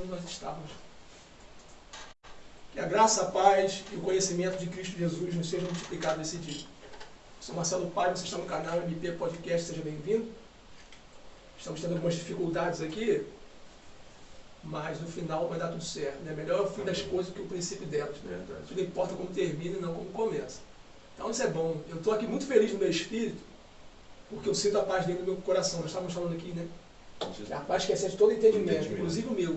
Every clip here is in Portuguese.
onde nós estávamos. Que a graça, a paz e o conhecimento de Cristo Jesus nos sejam multiplicados nesse dia. Eu sou Marcelo Paz, você está no canal MP Podcast, seja bem-vindo. Estamos tendo algumas dificuldades aqui, mas no final vai dar tudo certo. Né? Melhor é o fim das coisas que o princípio delas. Né? Tudo importa como termina e não como começa. Então isso é bom. Eu estou aqui muito feliz no meu espírito, porque eu sinto a paz dentro do meu coração. Nós estávamos falando aqui, né? A paz que excede todo entendimento, inclusive o meu.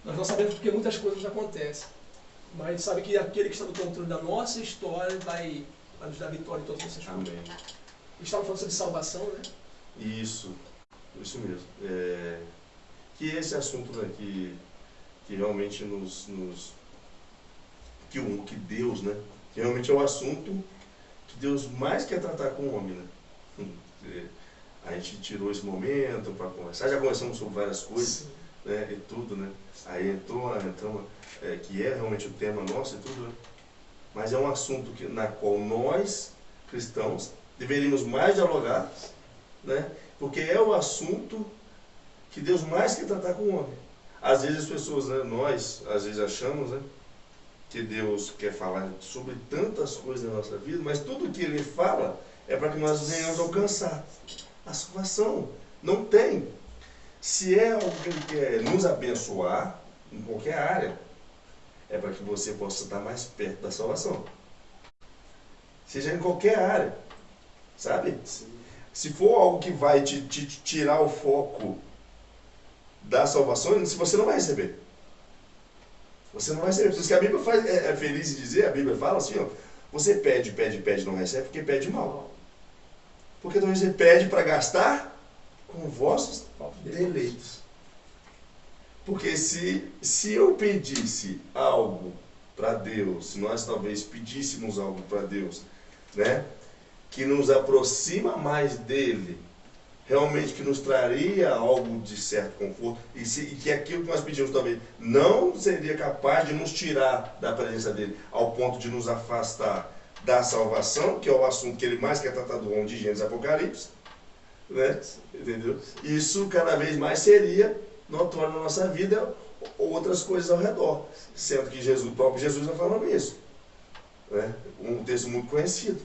Nós não sabemos porque muitas coisas acontecem. Mas sabe que aquele que está no controle da nossa história vai nos dar vitória em todas essas coisas. Amém. Estávamos falando sobre salvação, né? Isso mesmo. Que esse assunto, né, que realmente que Deus, né, que realmente é o assunto que Deus mais quer tratar com o homem, né? A gente tirou esse momento para conversar, já conversamos sobre várias coisas, né, e tudo, né? Aí entramos, que é realmente o tema nosso e tudo, né? Mas é um assunto na qual nós, cristãos, deveríamos mais dialogar, né? Porque é o assunto que Deus mais quer tratar com o homem. Às vezes as pessoas, né, nós, às vezes achamos, né, que Deus quer falar sobre tantas coisas na nossa vida, mas tudo que Ele fala é para que nós venhamos alcançar a salvação. Não tem. Se é algo que Ele quer nos abençoar, em qualquer área, é para que você possa estar mais perto da salvação. Seja em qualquer área, sabe? Se for algo que vai te tirar o foco da salvação, se você não vai receber. Você não vai receber. Por isso que a Bíblia é feliz em dizer, a Bíblia fala assim, ó, você pede, não recebe, porque pede mal. Porque então você pede para gastar com vossos deleitos. Porque se eu pedisse algo para Deus, se nós talvez pedíssemos algo para Deus, né, que nos aproxima mais dele, realmente que nos traria algo de certo conforto, e que aquilo que nós pedimos talvez não seria capaz de nos tirar da presença dele, ao ponto de nos afastar da salvação, que é o assunto que ele mais quer tratar do homem de Gênesis e Apocalipse, né? Entendeu? Isso cada vez mais seria notório na nossa vida, outras coisas ao redor, sendo que o próprio Jesus está falando isso, né? Um texto muito conhecido: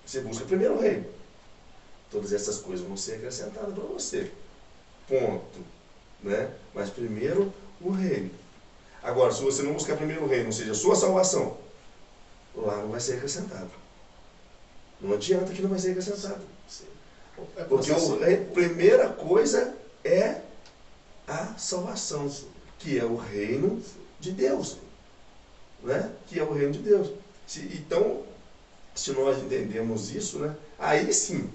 você busca primeiro o reino, todas essas coisas vão ser acrescentadas para você, ponto, né? Mas primeiro o reino. Agora, se você não buscar primeiro o reino, ou seja, a sua salvação, lá não vai ser acrescentado. Não adianta que não vai ser acrescentado. Porque a primeira coisa é a salvação, que é o reino de Deus, né? Que é o reino de Deus. Então, se nós entendemos isso, né, aí sim,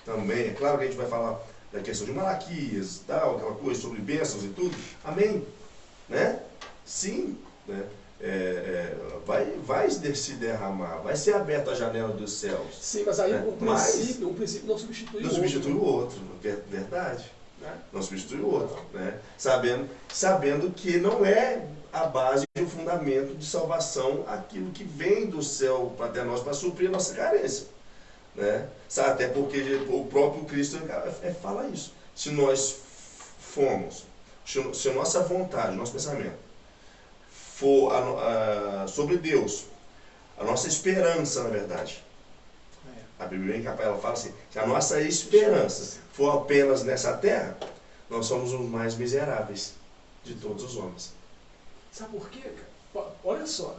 também, é claro que a gente vai falar da questão de Malaquias, tal, aquela coisa sobre bênçãos e tudo, amém, né? Sim, né? Vai se derramar, vai ser aberta a janela dos céus. Sim, mas aí, né? Um princípio não substitui o outro. Verdade. Não substitui o outro, né? Sabendo que não é a base e o fundamento de salvação aquilo que vem do céu até nós para suprir a nossa carência, né? Até porque o próprio Cristo fala isso. Se nós formos, se a nossa vontade, nosso pensamento for sobre Deus, a nossa esperança, na verdade, a Bíblia é capaz, ela fala assim, se a nossa esperança for apenas nessa terra, nós somos os mais miseráveis de todos os homens. Sabe por quê, cara? Olha só,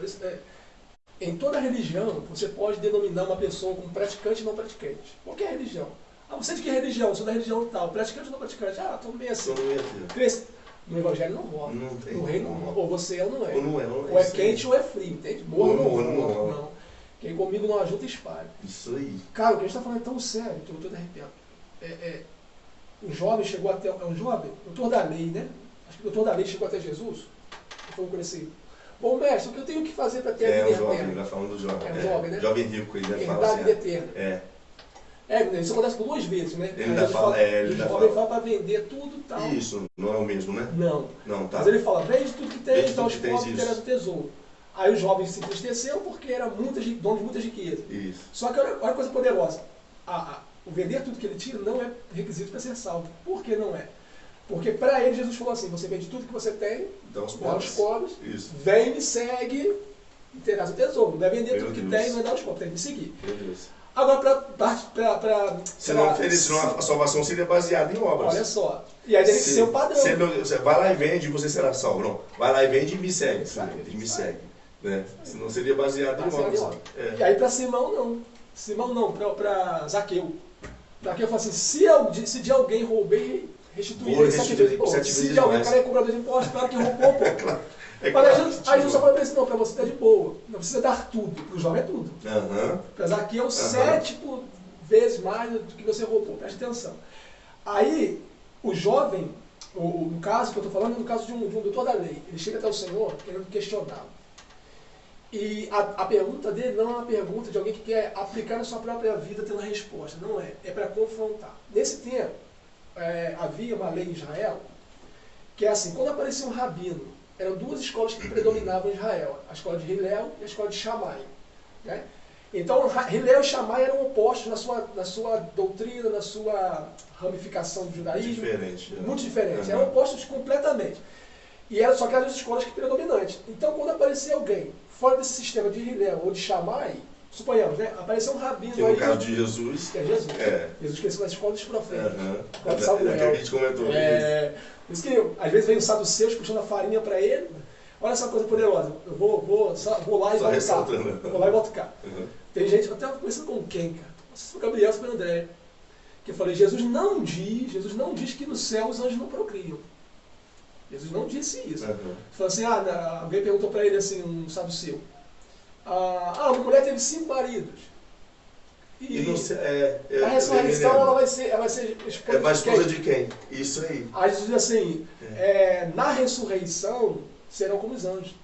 em toda religião, você pode denominar uma pessoa como praticante e não praticante. Qualquer religião. Ah, você é de que religião? Eu sou da religião tal. Praticante ou não praticante? Ah, estou meio assim. No Evangelho não rola. No reino não rola. Ou você é ou não é. Ou é quente ou é frio, entende? Morro não rola. Não. Quem comigo não ajuda, espalha. Isso aí. Cara, o que a gente está falando é tão sério, estou todo arrepiado. Um jovem chegou até... É um jovem? Doutor da lei, né? Acho que o doutor da lei chegou até Jesus. Vamos conhecer. Bom, mestre, o que eu tenho que fazer para ter a vida eterna? Jovem, ele vai falando do jovem. É um jovem, né? Jovem rico, ele vai falar assim. A vida eterna. Isso acontece por 2 vezes, né? Ele ainda fala, ele fala para vender tudo e tal. Isso, não é o mesmo, né? Não, tá. Mas ele fala, vende tudo que tem, então os pobres terão o tesouro. Aí os jovens se entristeceram porque era dono de muitas riquezas. Isso. Só que olha a coisa poderosa. O vender tudo que ele tinha não é requisito para ser salvo. Por que não é? Porque para ele Jesus falou assim, você vende tudo que você tem, dá os dá aos pobres. pobres, Isso. vem, me segue e terás o tesouro. Não vai vender Meu tudo que Deus. tem, não vai dar aos pobres, tem que me seguir. Meu Deus. Agora, Senão a salvação seria baseada em obras. olha só. E aí tem que ser o padrão. Você vai lá e vende e você será salvo. Não, vai lá e vende e me segue. Segue. E me segue. Né? Senão seria baseado em obras. É. E aí para Simão não. Simão não, para Zaqueu. Zaqueu falou assim, se de alguém roubei, restituir 7 vezes. Pô, se de alguém, o cara é cobrador de impostos, claro que roubou, pô. Mas aí Jesus só falou para ele, não, para você tá de boa. Não precisa dar tudo. Para o jovem é tudo. Para Zaqueu, 7 vezes mais do que você roubou. Preste atenção. Aí, o jovem, no caso que eu estou falando, é no caso de um doutor da lei. Ele chega até o Senhor querendo questioná-lo. E a pergunta dele não é uma pergunta de alguém que quer aplicar na sua própria vida tendo a resposta. Não é. É para confrontar. Nesse tempo, havia uma lei em Israel que é assim, quando aparecia um rabino, eram 2 escolas que predominavam em Israel. A escola de Hillel e a escola de Shammai. Né? Então, Hillel e Shammai eram opostos na sua doutrina, na sua ramificação do judaísmo. Diferente. Muito diferentes. Eram opostos completamente. E só que eram as escolas que predominantes. Então, quando aparecia alguém fora desse sistema de Hillel ou de Shammai, suponhamos, né? Apareceu um rabino que aí. No caso de Jesus. Que é Jesus. Jesus cresceu na escola dos profetas. É que a gente comentou. Por isso que, às vezes, vem os saduceus puxando a farinha para ele. Olha essa coisa poderosa. Eu vou lá e volto cá. Vou lá e volto cá. Tem gente, eu estava conversando com quem, cara? Não sei se foi o Gabriel ou foi o André. Que eu falei, Jesus não diz que no céu os anjos não procriam. Jesus não disse isso. Ele falou assim, alguém perguntou para ele assim, um saduceu. Uma mulher teve 5 maridos. E a ressurreição ela vai ser esposa, esposa de quem? Isso aí. Aí Jesus diz assim, na ressurreição serão como os anjos.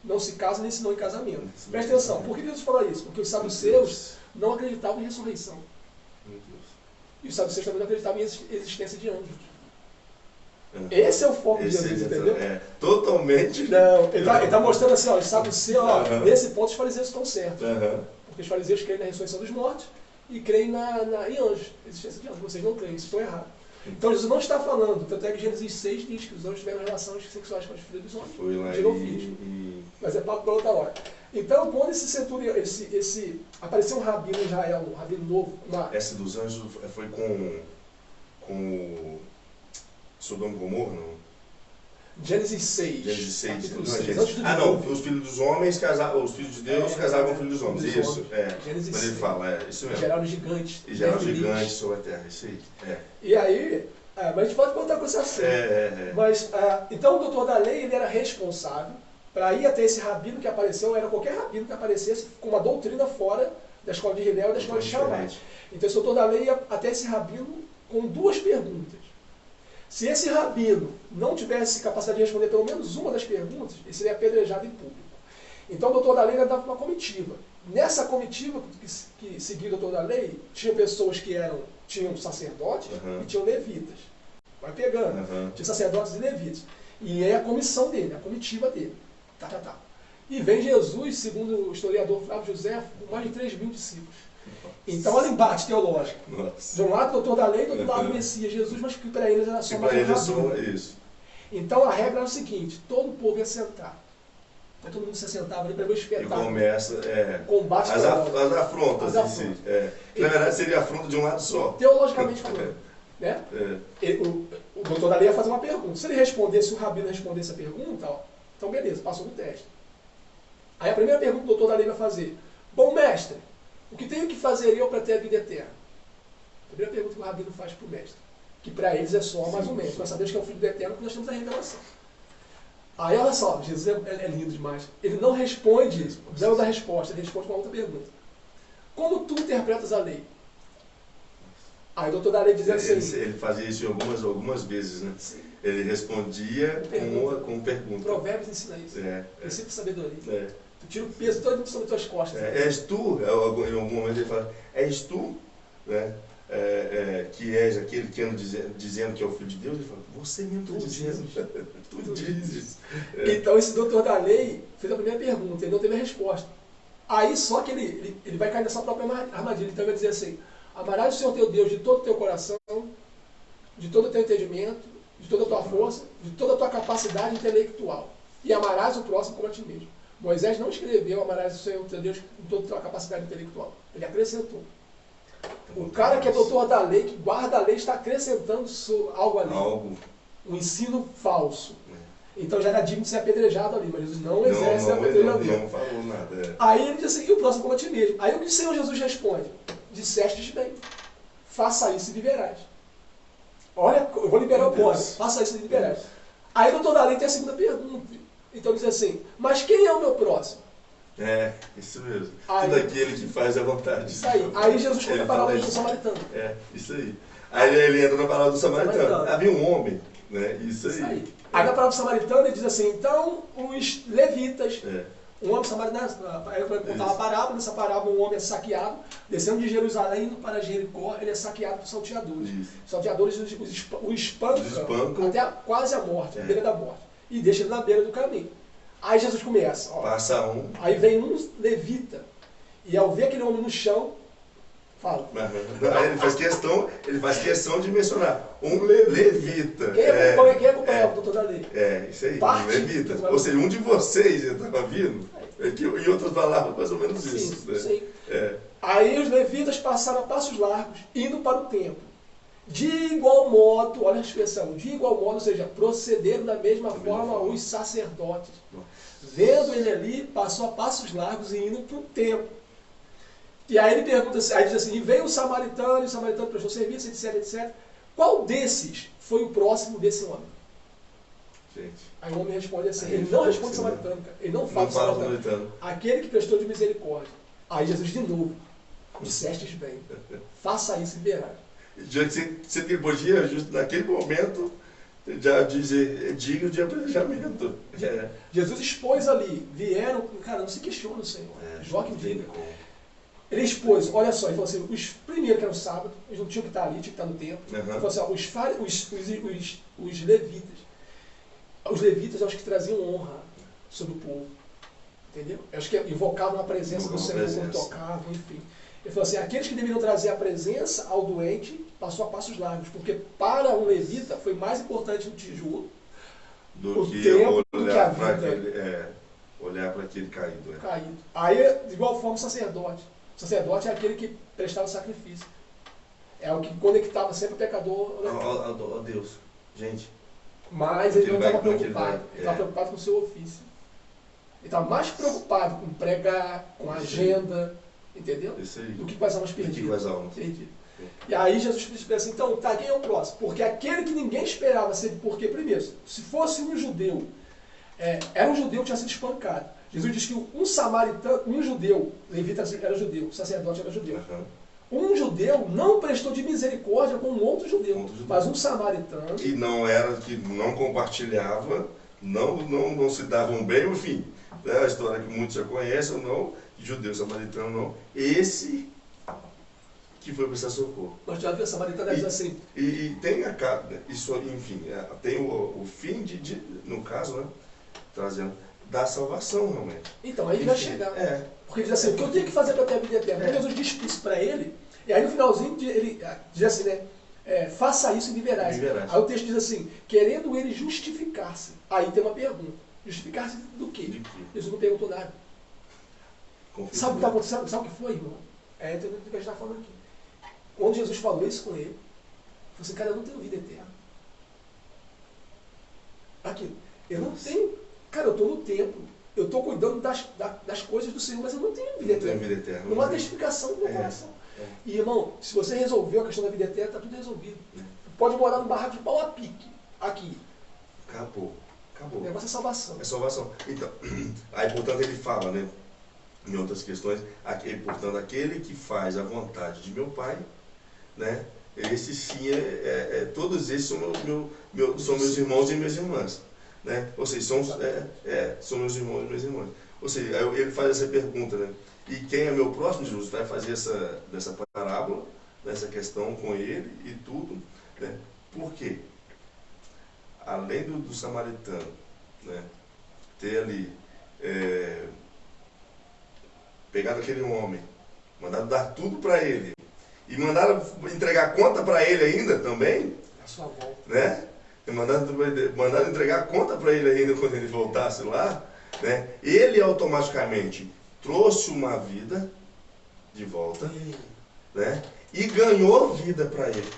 Não se casam nem se não em casamento. Presta atenção, por que Jesus falou isso? Porque os saduceus não acreditavam em ressurreição. E os saduceus também não acreditavam em existência de anjos. Esse é o foco de Jesus, entendeu? Totalmente. Não, ele está mostrando assim, os saduceus, nesse ponto os fariseus estão certos. Porque os fariseus creem na ressurreição dos mortos e creem em anjos, existência de anjos. Vocês não creem, vocês estão errados. Então Jesus não está falando, tanto é que Gênesis 6 diz que os anjos tiveram relações sexuais com os filhos dos homens. Foi lá gerou filhos. Mas é papo para outra hora. Então, quando esse centurião, apareceu um rabino em Israel, um rabino novo. Essa dos anjos foi com Sodoma e Gomorra, não? Gênesis 6. Gênesis 6. Os filhos dos homens casavam, os filhos de Deus casavam com os filhos dos homens. Isso, Gênesis Mas ele fala, isso mesmo. Geraram gigantes. E geraram gigantes sobre a terra, isso aí. E aí, mas a gente pode contar com esse assunto. Mas, então o doutor da lei, ele era responsável para ir até esse rabino que apareceu, era qualquer rabino que aparecesse com uma doutrina fora da escola de Hillel e da escola de Shammai. Então esse doutor da lei ia até esse rabino com 2 perguntas. Se esse rabino não tivesse capacidade de responder pelo menos uma das perguntas, ele seria apedrejado em público. Então o doutor da lei andava uma comitiva. Nessa comitiva que seguia o doutor da lei, tinham pessoas que tinham sacerdotes e tinham levitas. Vai pegando. Tinha sacerdotes e levitas. E é a comissão dele, a comitiva dele. E vem Jesus, segundo o historiador Flávio José, com mais de 3.000 discípulos. Então olha o embate teológico. De um lado o doutor da lei, do outro lado o Messias, Jesus, mas que para eles era só mais um rabino. Então a regra era o seguinte, todo o povo ia sentar. Então todo mundo se sentava ali para ver o espetáculo. E começa combate as afrontas em si. Na verdade seria afronta de um lado só. Teologicamente falando. Né? O doutor da lei ia fazer uma pergunta. Se ele respondesse, o rabino respondesse a pergunta, então beleza, passou no teste. Aí a primeira pergunta que o doutor da lei vai fazer. Bom mestre, o que tenho que fazer eu para ter a vida eterna? A primeira pergunta que o rabino faz para o mestre. Que para eles é só mais ou menos. Nós sabemos que é o Filho do Eterno porque nós temos a revelação. Aí olha só, Jesus é lindo demais. Ele não responde, não dá resposta, ele responde com uma outra pergunta. Como tu interpretas a lei? Aí o doutor da lei dizia assim... Ele fazia isso algumas vezes, né? Sim. Ele respondia com pergunta. Provérbios ensina isso. Princípio de sabedoria. Tu tira o peso todo sobre as tuas costas. És tu, em algum momento ele fala, és tu, né? Que és aquele que anda dizendo que é o Filho de Deus, ele fala, você mesmo está dizendo, tu dizes. Então esse doutor da lei fez a primeira pergunta, ele não teve a resposta. Aí só que ele vai cair nessa própria armadilha, então ele vai dizer assim, amarás o Senhor teu Deus de todo o teu coração, de todo o teu entendimento de toda a tua força, de toda a tua capacidade intelectual. E amarás o próximo como a ti mesmo. Moisés não escreveu amarás o Senhor teu Deus com toda a tua capacidade intelectual. Ele acrescentou. O cara que é doutor da lei, que guarda a lei, está acrescentando algo ali. Um ensino falso. Então já era digno de ser apedrejado ali, mas Jesus não exerce a apedrejamento. Não falou nada. Aí ele diz assim, e o próximo como a ti mesmo. Aí o que o Senhor Jesus responde? Dissestes bem. Faça isso e viverás. Olha, eu vou liberar o posse. Faça isso e viverás. Aí o doutor da lei tem a segunda pergunta. Então diz assim, mas quem é o meu próximo? É, isso mesmo. Aí, tudo aquele que faz a vontade. Isso aí. Aí Jesus conta a palavra do samaritano. É, isso aí. Aí ele entra na palavra do samaritano. Havia um homem, né? Isso aí. Aí na palavra do samaritano ele diz assim, então os levitas, um homem samaritano, aí eu contava a parábola, nessa parábola um homem é saqueado, descendo de Jerusalém indo para Jericó, ele é saqueado por salteadores. Os salteadores o espancam até quase a morte, a beira da morte, e deixa ele na beira do caminho. Aí Jesus começa, ó, passa um. Aí vem um levita, e ao ver aquele homem no chão, fala. Ele faz questão de mencionar um levita. Quem acompanha o doutor da lei? Isso aí, um levita. Ou seja, um de vocês estava vindo. Em outras palavras, mais ou menos isso. Sim, né? sim. Aí os levitas passaram a passos largos, indo para o templo. De igual modo, olha a expressão, de igual modo, ou seja, procederam da mesma forma os sacerdotes. Vendo ele ali, passou a passos largos e indo para o templo. E aí ele pergunta, aí diz assim, e veio o samaritano prestou serviço, etc, etc. Qual desses foi o próximo desse homem? Gente. Aí o homem responde assim, ele não responde samaritano, cara. Ele não fala samaritano. Aquele que prestou de misericórdia. Aí Jesus de novo, dissestes bem, faça isso e verá. Você podia, justo naquele momento, já dizer, é digno de apedrejamento. Jesus expôs ali, vieram, cara, não se questiona o Senhor. Joaquim diga. Ele expôs, olha só, ele falou assim, os primeiros que eram sábado, eles não tinham que estar ali, tinham que estar no templo. Ele falou assim, os levitas. Os levitas, eu acho que traziam honra sobre o povo. Entendeu? Eu acho que invocavam a presença do Senhor quando tocavam, enfim. Ele falou assim, aqueles que deveriam trazer a presença ao doente, passou a passos largos, porque para um levita foi mais importante o tijolo, do que olhar para aquele caído. Caído. Aí, de igual forma, o sacerdote. O sacerdote é aquele que prestava sacrifício. É o que conectava sempre o pecador a Deus. Gente. Mas ele não estava preocupado. Ele estava preocupado com o seu ofício. Ele estava mais preocupado com pregar, com a agenda, entendeu? Do que com as almas perdidas. E aí Jesus disse assim, então, tá, quem é o próximo? Porque aquele que ninguém esperava ser, porque primeiro, se fosse um judeu, era um judeu que tinha sido espancado. Jesus diz que um samaritano, um judeu, levita era judeu, o sacerdote era judeu. Um judeu não prestou de misericórdia com um outro judeu, mas um samaritano... Que não compartilhava, não se davam bem, enfim, né, a história que muitos já conhecem, não, judeu, samaritano, não. Esse que foi prestar socorro. Nós já vimos a samaritana diz assim... E tem isso, enfim, tem o fim no caso, né, trazendo, da salvação, realmente. Então, aí ele vai chegar. Porque ele diz assim, o que eu tenho que fazer para ter a vida eterna? Jesus diz isso para ele, e aí no finalzinho ele diz assim, né? Faça isso e viverás. Aí o texto diz assim, querendo ele justificar-se. Aí tem uma pergunta. Justificar-se do quê? Jesus não perguntou nada. Sabe o que está acontecendo? Sabe o que foi, irmão? É tudo que a gente está falando aqui. Quando Jesus falou isso com ele, ele falou assim, cara, eu não tenho vida eterna. Aquilo. Eu não tenho. Cara, eu estou no templo. Eu estou cuidando das coisas do Senhor, mas eu não tenho vida eterna. Não há testificação do meu coração. E, irmão, se você resolveu a questão da vida eterna, está tudo resolvido. Pode morar no barraco de pau a pique. Aqui. Acabou. O negócio é salvação. É salvação. Então, aí, portanto, ele fala, né, em outras questões, portanto, aquele que faz a vontade de meu Pai, né, esse sim, todos esses são meus irmãos e minhas irmãs. Né? Ou seja, são meus irmãos e minhas irmãs. Ou seja, ele faz essa pergunta, né? E quem é meu próximo? Jesus vai fazer essa parábola, nessa questão com ele e tudo. Né? Por quê? Além do samaritano, né, ter ali pegado aquele homem, mandado dar tudo para ele, e mandaram entregar conta para ele ainda também, a sua volta. Né? mandaram entregar a conta para ele ainda quando ele voltasse lá, né? Ele automaticamente trouxe uma vida de volta, né? E ganhou vida para ele.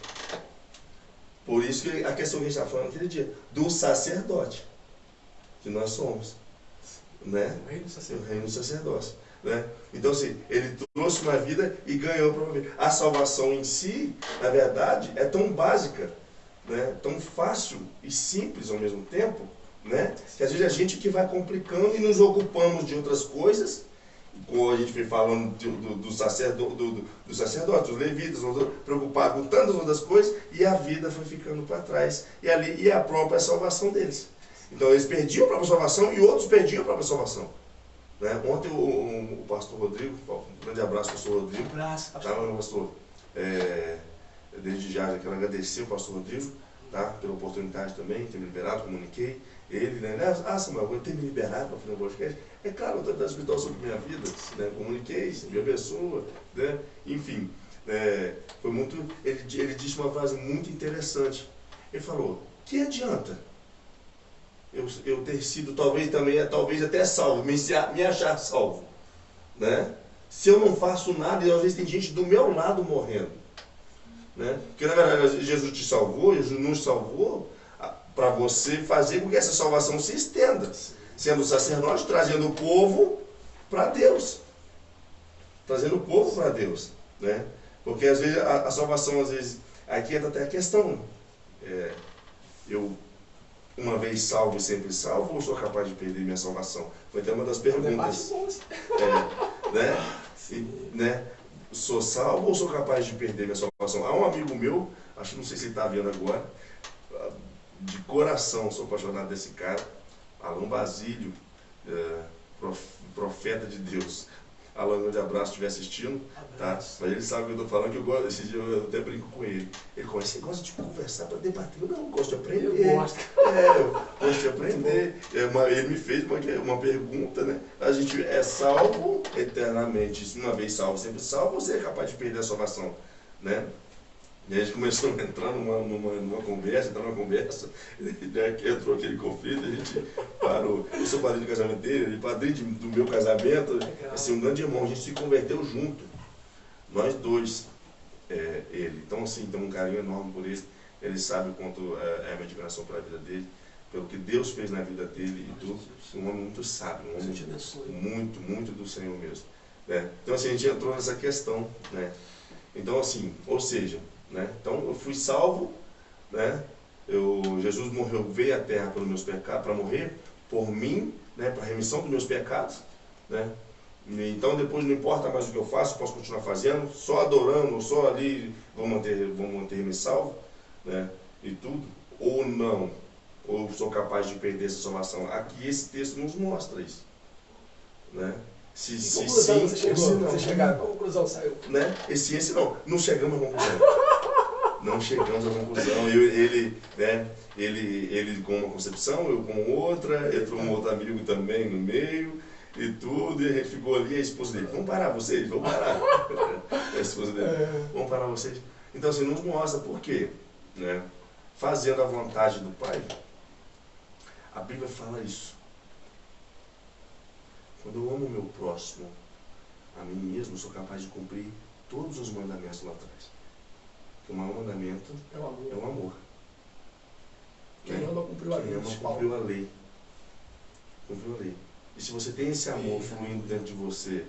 Por isso que a questão que a gente está falando aquele dia, do sacerdote, que nós somos, né? O reino do sacerdócio. Né? Então, assim, ele trouxe uma vida e ganhou para uma vida. A salvação em si, na verdade, é tão básica, né? Tão fácil e simples ao mesmo tempo, né? Que às vezes a gente que vai complicando e nos ocupamos de outras coisas, como a gente foi falando do sacerdote, dos levitas, preocupado com tantas outras coisas, e a vida foi ficando para trás. E a própria salvação deles. Então, eles perdiam a própria salvação e outros perdiam a própria salvação. Né? Ontem o pastor Rodrigo, um grande abraço, pastor Rodrigo. Abraço, pastor. Tá, pastor? Desde já quero agradecer o pastor Rodrigo, tá? Pela oportunidade também, ter me liberado, comuniquei. Ele, né? Samuel, eu tenho me liberado para fazer um podcast. É claro, eu estou dando espiritual sobre minha vida, né? Comuniquei, me abençoa, né? Enfim, foi muito. Ele disse uma frase muito interessante. Ele falou: que adianta eu ter sido talvez até salvo, me achar salvo, né? Se eu não faço nada, e às vezes tem gente do meu lado morrendo, né? Porque na verdade Jesus te salvou, Jesus nos salvou para você fazer com que essa salvação se estenda, sendo sacerdote, trazendo o povo para Deus, né? Porque às vezes a salvação, às vezes, aqui entra até a questão, eu uma vez salvo e sempre salvo, ou sou capaz de perder minha salvação? Foi até uma das perguntas. Né? Sou salvo ou sou capaz de perder minha salvação? Há um amigo meu, acho que não sei se ele está vendo agora, de coração, sou apaixonado desse cara, Alan Basílio, profeta de Deus. Alan, um grande abraço, se estiver assistindo, tá? Mas ele sabe o que eu estou falando, que eu gosto, esse dia eu até brinco com ele. Ele fala: você gosta de conversar para debater? Eu não, gosto de aprender. Eu gosto. Eu gosto de aprender. Ele me fez uma pergunta, né? A gente é salvo eternamente. Uma vez salvo, sempre salvo, você é capaz de perder a salvação, né? E a gente começou a entrar numa conversa, entrou aquele conflito, a gente parou. Eu sou padrinho do casamento dele, ele padrinho do meu casamento, assim, um grande irmão, a gente se converteu junto, nós dois, ele. Então, assim, tem um carinho enorme por ele sabe o quanto é a minha admiração pela vida dele, pelo que Deus fez na vida dele e tudo. Um homem muito sábio, um homem muito do Senhor mesmo. Né? Então, assim, a gente entrou nessa questão, né? Então, assim, ou seja, né? Então eu fui salvo, né? Jesus morreu, veio à terra pelos meus pecados, para morrer por mim, né? Para a remissão dos meus pecados, né? Então depois não importa mais o que eu faço, posso continuar fazendo, só adorando, só ali vou manter-me salvo, né? E tudo, ou não, ou sou capaz de perder essa salvação. Aqui esse texto nos mostra isso, né? Se sim, você chegou, você chegar, qual conclusão saiu? Né? Esse não. Não chegamos à conclusão. Não chegamos à conclusão. Ele com uma concepção, eu com outra, entrou um outro amigo também no meio e tudo, e a gente ficou ali, a esposa dele: vamos parar vocês, vamos parar. A esposa dele: vamos parar vocês. Então, assim, nos mostra por quê, né? Fazendo a vontade do Pai. A Bíblia fala isso. Quando eu amo o meu próximo, a mim mesmo, sou capaz de cumprir todos os mandamentos lá atrás. Porque o maior mandamento é o amor. Quem ama cumpriu a lei. Quem ama cumpriu a lei. Cumpriu a lei. E se você tem esse amor fluindo dentro de você,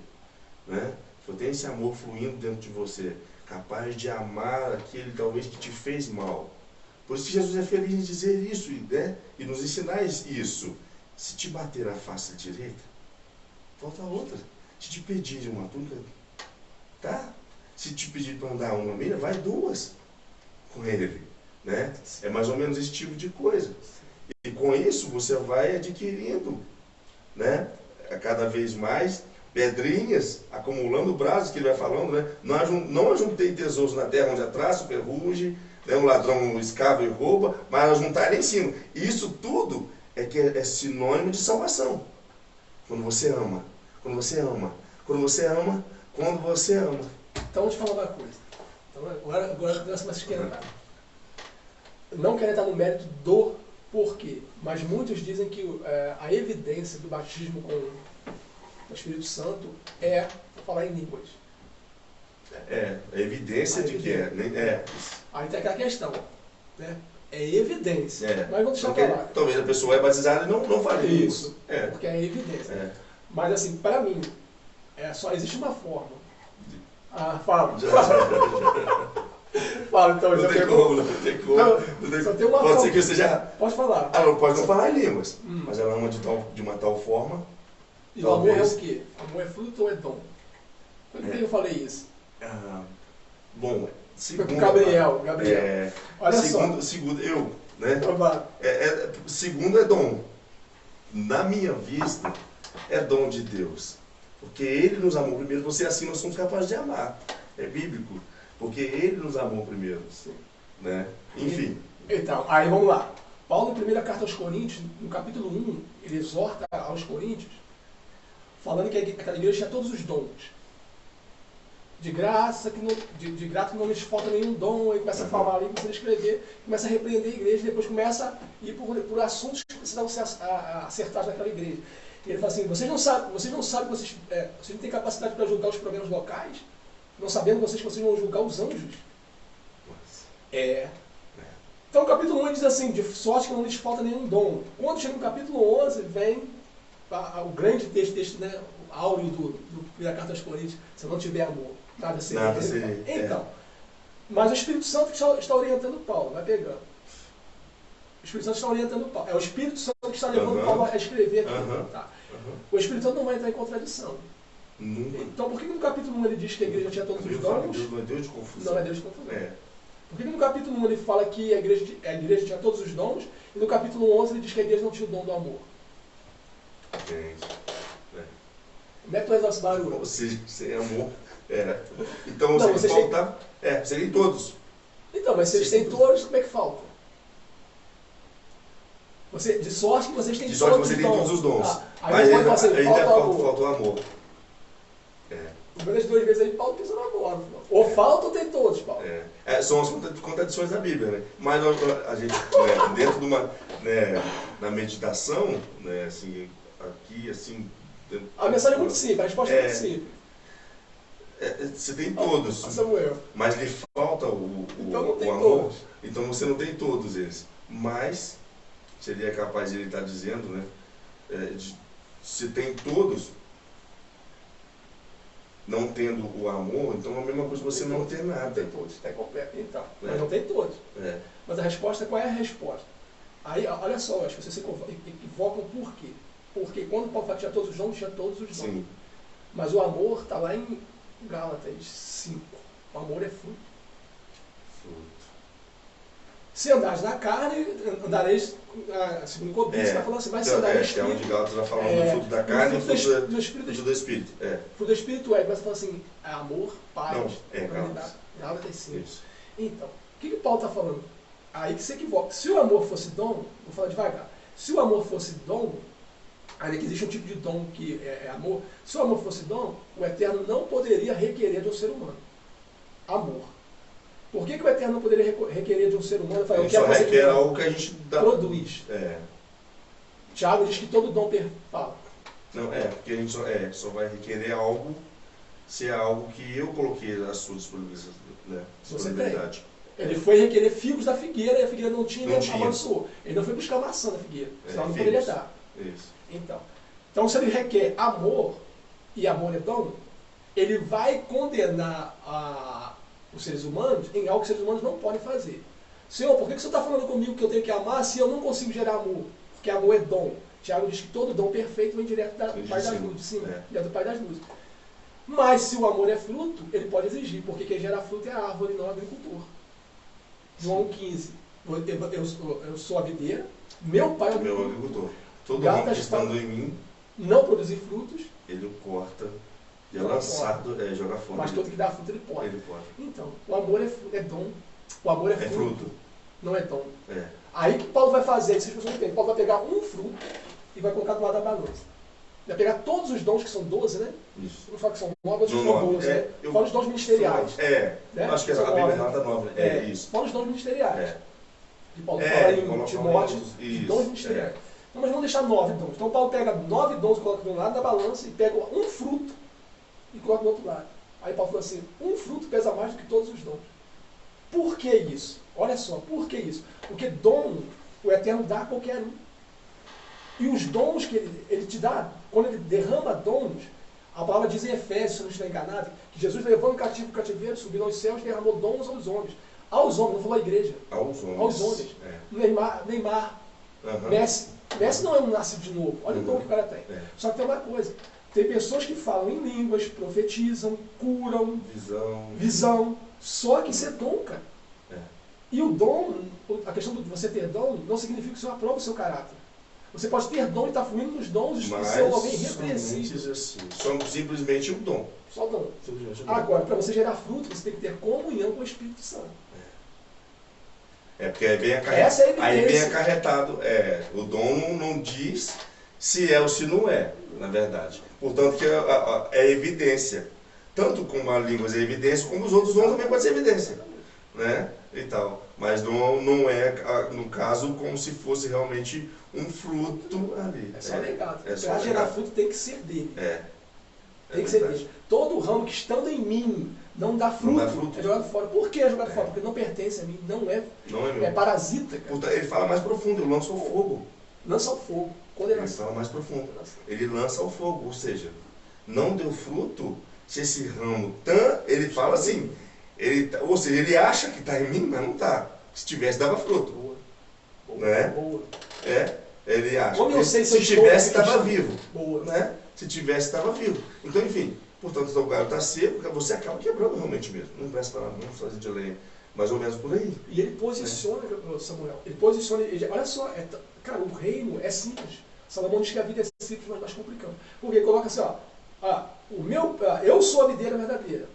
né? Se você tem esse amor fluindo dentro de você, capaz de amar aquele talvez que te fez mal. Por isso que Jesus é feliz em dizer isso, né? E nos ensinar isso. Se te bater a face direita, falta outra. Se te pedir uma túnica, tá? Se te pedir para andar uma milha, vai duas com ele, né? É mais ou menos esse tipo de coisa. E com isso você vai adquirindo, né? Cada vez mais pedrinhas, acumulando brasas, que ele vai falando, né? Não ajuntei tesouros na terra onde a traça, ferrugem, né? Um ladrão escava e rouba, mas ajuntar em cima. Isso tudo é sinônimo de salvação. Quando você ama. Quando você ama. Quando você ama. Quando você ama. Então, vou te falar uma coisa. Então, agora nós vamos esquentar. não quero entrar no mérito do porquê, mas muitos dizem que a evidência do batismo com o Espírito Santo é falar em línguas. A evidência de que é. Aí tem aquela questão, né? É evidência. Mas vamos deixar porque pra lá. talvez a pessoa é batizada e não fale isso. Porque é evidência. Mas assim, para mim, só existe uma forma. Fala. Fala, então. Não tem como. Só tem uma pode forma. ser que você já... Pode falar. Ela pode não falar em línguas, mas ela ama de uma tal forma. E talvez... o amor é o quê? O amor é fruto ou é dom? Por que eu falei isso? Bom, segundo... Gabriel. Olha segundo eu, né? Então, segundo é dom. Na minha vista, é dom de Deus. Porque Ele nos amou primeiro, você assim nós somos capazes de amar. É bíblico. Porque Ele nos amou primeiro. Né? Enfim. Então, aí vamos lá. Paulo, na primeira carta aos Coríntios, no capítulo 1, ele exorta aos Coríntios, falando que aquela igreja tinha todos os dons. De graça, de graça que não lhes falta nenhum dom, aí começa a falar ali, começa a escrever, começa a repreender a igreja, depois começa a ir por assuntos que precisavam ser acertados naquela igreja. E ele fala assim, vocês não sabem que vocês não têm capacidade para julgar os problemas locais? Não sabendo que vocês vão julgar os anjos? Então o capítulo 1 diz assim, de sorte que não lhes falta nenhum dom. Quando chega no capítulo 11, vem o grande texto, né, o áureo da carta aos Coríntios, se não tiver amor, nada será. Então, mas o Espírito Santo está orientando Paulo, vai pegando. O Espírito Santo está orientando Paulo. É o Espírito Santo que está levando Paulo a escrever aqui. Tá? O Espírito Santo não vai entrar em contradição. Nunca. Então por que no capítulo 1 ele diz que a igreja tinha todos os dons? Deus não é Deus de confusão. Não é Deus de confusão. Por que no capítulo 1 ele fala que a igreja tinha todos os dons, e no capítulo 11 ele diz que a igreja não tinha o dom do amor? Como é que tu resolve esse barulho? Sem amor. Então, não, se faltar, seriam todos. Então, mas se eles têm todos, como é que falta? De sorte que vocês têm todos os dons. Aí pode falar assim, falta o amor. As 2 vezes aí, Paulo pisou na bola. Ou falta ou tem todos, Paulo. São as contradições da Bíblia, né? Mas a gente, dentro de uma, na meditação, assim, aqui, assim... A mensagem é muito simples, a resposta é muito simples. Você tem todos, Samuel. mas lhe falta o amor. Todos. Então você não tem todos eles. Mas, seria capaz de ele estar dizendo, né? Se tem todos, não tendo o amor, então é a mesma coisa que você não ter nada. Tem todos, está completo. Então, mas não tem todos. Mas a resposta, qual é a resposta? Aí, olha só, acho que vocês se equivocam por quê? Porque quando Paulo fala que tinha todos os dons, tinha todos os dons. Sim. Mas o amor está lá em Gálatas 5. O amor é fruto. Se andares na carne, andareis, segundo Coríntios, está falando assim, mas se andares no Espírito... onde Gálatas está falando do fruto da carne e do fruto do Espírito. Fruto do Espírito mas está falando assim, amor, paz, Gálatas. Gálatas 5. Então, o que Paulo está falando? Aí que se equivoca. Se o amor fosse dom, vou falar devagar, se o amor fosse dom, ainda que existe um tipo de dom que é amor, se o amor fosse dom, o Eterno não poderia requerer de um ser humano amor. Por que o Eterno não poderia requerer de um ser humano? Ele só requer algo que a gente produz. Tiago diz que todo dom fala. Não, porque a gente só vai requerer algo se é algo que eu coloquei à sua disponibilidade. Ele foi requerer figos da figueira e a figueira não tinha, ele avançou. Ele não foi buscar maçã da figueira, senão não poderia dar. Isso. Então, se ele requer amor, e amor é dom, ele vai condenar os seres humanos em algo que os seres humanos não podem fazer. Senhor, por que você está falando comigo que eu tenho que amar se eu não consigo gerar amor? Porque amor é dom. Tiago diz que todo dom perfeito vem direto do Pai das Luzes. Sim, direto do Pai das Luzes. Mas se o amor é fruto, ele pode exigir, porque quem gera fruto é a árvore, não o agricultor. João 15. Eu sou a videira, meu pai é o agricultor. Todo mundo que estando em mim não produzir frutos, ele corta e é lançado, joga fora. Mas todo que dá fruto ele pode. Então, o amor é dom, o amor é fruto, não é dom. Aí que Paulo vai fazer, que vocês pessoas entendem, Paulo vai pegar um fruto e vai colocar do lado da balança. Vai pegar todos os dons, que são 12, né? Isso. Não falo que são 9, outros são 12, né? Fala os dons ministeriais. Né? Acho que a Bíblia relata 9, isso. Fala os dons ministeriais. de Paulo fala em Paulo Timóteo, fala de isso, dons ministeriais. Não, mas vamos deixar 9 dons. Então Paulo pega 9 dons e coloca de um lado da balança e pega um fruto e coloca do outro lado. Aí Paulo fala assim, um fruto pesa mais do que todos os dons. Por que isso? Olha só, por que isso? Porque dom, o Eterno dá a qualquer um. E os dons que ele te dá, quando ele derrama dons, a palavra diz em Efésios, se eu não estiver enganado, que Jesus levou o cativeiro, subiu aos céus e derramou dons aos homens. Aos homens, não falou à igreja. Aos homens. Aos homens. Neymar, Messi. Messi não é um nascido de novo. Olha o dom que o cara tem. Só que tem uma coisa. Tem pessoas que falam em línguas, profetizam, curam. Visão. Só que isso é dom, cara. E o dom, a questão de você ter dom, não significa que você aprova o seu caráter. Você pode ter dom e estar fluindo nos dons e ser alguém repreensível. Assim, só simplesmente um dom. Só dom. Agora, para você gerar fruto, você tem que ter comunhão com o Espírito Santo. Porque aí vem Essa é a evidência. Aí vem acarretado. O dom não diz se é ou se não é, na verdade. Portanto, que é evidência. Tanto como a língua é evidência, como os outros dons também podem ser evidência. Né? E tal. Mas não é, no caso, como se fosse realmente um fruto ali. É só legado. Para gerar fruto tem que ser dele. Tem que ser verdade. dele. Todo ramo que estando em mim não dá fruto, é jogado fora. Por que é jogado fora? Porque não pertence a mim, não é meu. parasita. Cara. Ele fala mais profundo, ele lança o fogo. Lança o fogo. Ele fala mais profundo. Ele lança o fogo, ou seja, não deu fruto, se esse ramo ele fala assim, ou seja, ele acha que está em mim, mas não está. Se tivesse, dava fruto. Boa. Né? Boa. Ele acha. Como eu sei se tivesse, estava cristão? vivo. Boa. Né? Se tivesse, estava vivo. Então, enfim, portanto, o galho está seco, você acaba quebrando realmente mesmo. Não vai para não fazer de lenha. Mais ou menos por aí. E ele posiciona, Samuel, olha só, cara, o reino é simples. Salomão diz que a vida é simples, mas nós complicamos. Porque coloca assim, eu sou a videira verdadeira.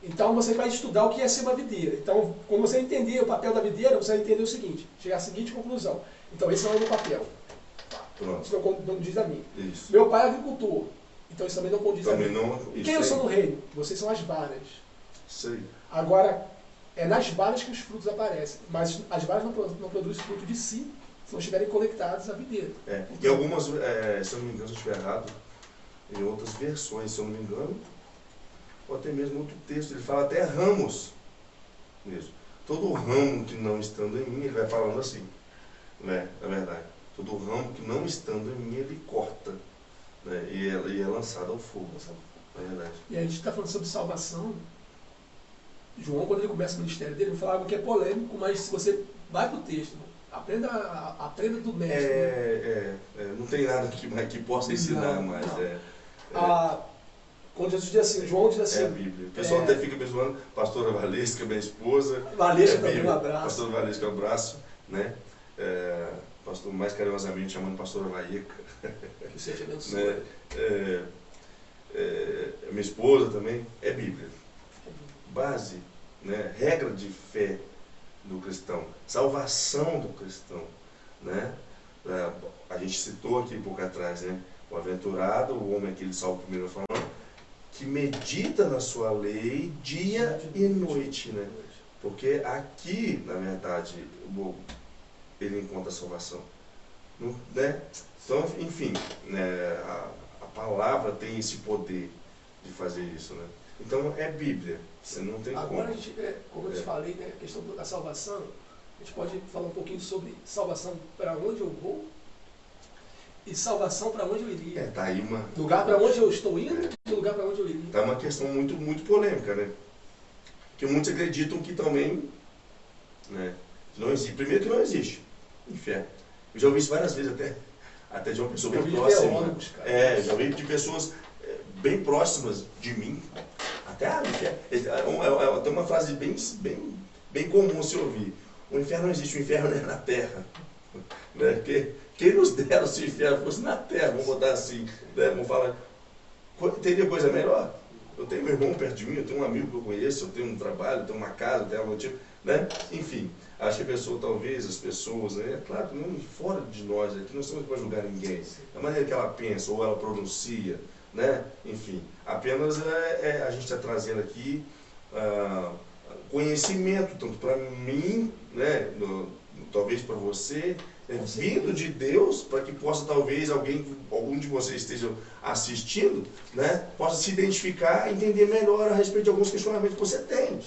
Então você vai estudar o que é ser uma videira. Então, quando você entender o papel da videira, você vai entender o seguinte, chegar à seguinte conclusão. Então, esse não é o meu papel. Pronto. Isso não condiz a mim. Isso. Meu pai é agricultor. Então isso também não condiz a mim. Não, Quem eu sou no reino? Vocês são as varas. Isso aí. Agora, é nas varas que os frutos aparecem. Mas as varas não produzem fruto de si, se não estiverem conectados à videira. Em algumas, se eu não me engano, se eu estiver errado, em outras versões, se eu não me engano, ou até mesmo outro texto, ele fala até ramos mesmo. Todo ramo que não estando em mim, ele vai falando assim, né? Na verdade. Todo ramo que não estando em mim, ele corta, né? E é lançado ao fogo. Na verdade. E aí a gente está falando sobre salvação. João, quando ele começa o ministério dele, ele fala algo que é polêmico, mas se você vai para o texto, aprenda do mestre. Não tem nada que possa ensinar mais. Quando Jesus diz assim, João diz assim... É a Bíblia. O pessoal até fica me zoando, pastora Valesca, minha esposa. Valesca também, um abraço. Pastora Valesca, um abraço. Né? Pastor, mais carinhosamente chamando pastora Vaieca. Que seja abençoe. Né? Minha esposa também. É Bíblia. Base, né? Regra de fé do cristão. Salvação do cristão. Né? A gente citou aqui um pouco atrás, né? O aventurado, o homem aquele salmo primeiro falando, que medita na sua lei dia e noite, né? Porque aqui, na verdade, ele encontra a salvação, né? Então, enfim, né? A palavra tem esse poder de fazer isso, né? Então é Bíblia, você não tem como. Agora, como eu te falei, né? A questão da salvação, a gente pode falar um pouquinho sobre salvação para onde eu vou e salvação para onde eu iria. Tá aí uma... Lugar para onde eu estou indo e lugar para onde eu iria. Tá uma questão muito, muito polêmica, né? Que muitos acreditam que também, né? Não existe. Primeiro que não existe inferno. Eu já ouvi isso várias vezes até de uma pessoa bem próxima. Já ouvi de pessoas bem próximas de mim. Até inferno. Tem uma frase bem comum se ouvir. O inferno não existe, o inferno é na terra. Né? Porque quem nos dera se o inferno fosse na terra, vamos botar assim, né? Vamos falar, teria coisa melhor? Eu tenho meu irmão perto de mim, eu tenho um amigo que eu conheço, eu tenho um trabalho, eu tenho uma casa, eu tenho algo tipo, né? Enfim, acho que as pessoas, né? Claro, não fora de nós, aqui não estamos para julgar ninguém, da maneira que ela pensa ou ela pronuncia, né? Enfim, apenas a gente está trazendo aqui conhecimento, tanto para mim, né? talvez para você, vindo de Deus, para que possa talvez algum de vocês esteja assistindo, né, possa se identificar e entender melhor a respeito de alguns questionamentos que você tem.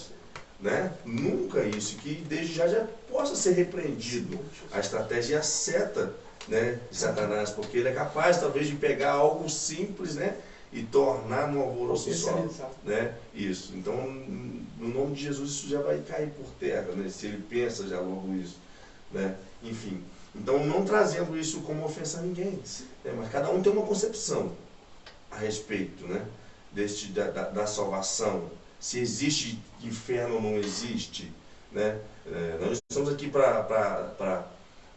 Né? Nunca isso, que desde já possa ser repreendido a estratégia e a seta, né, de Satanás, porque ele é capaz talvez de pegar algo simples, né, e tornar num alvoroço só, né? Isso. Então, no nome de Jesus, isso já vai cair por terra, né? Se ele pensa já logo isso, né? Enfim. Então, não trazendo isso como ofensa a ninguém, né? Mas cada um tem uma concepção a respeito, né, da salvação. Se existe inferno ou não existe, né? Nós estamos aqui para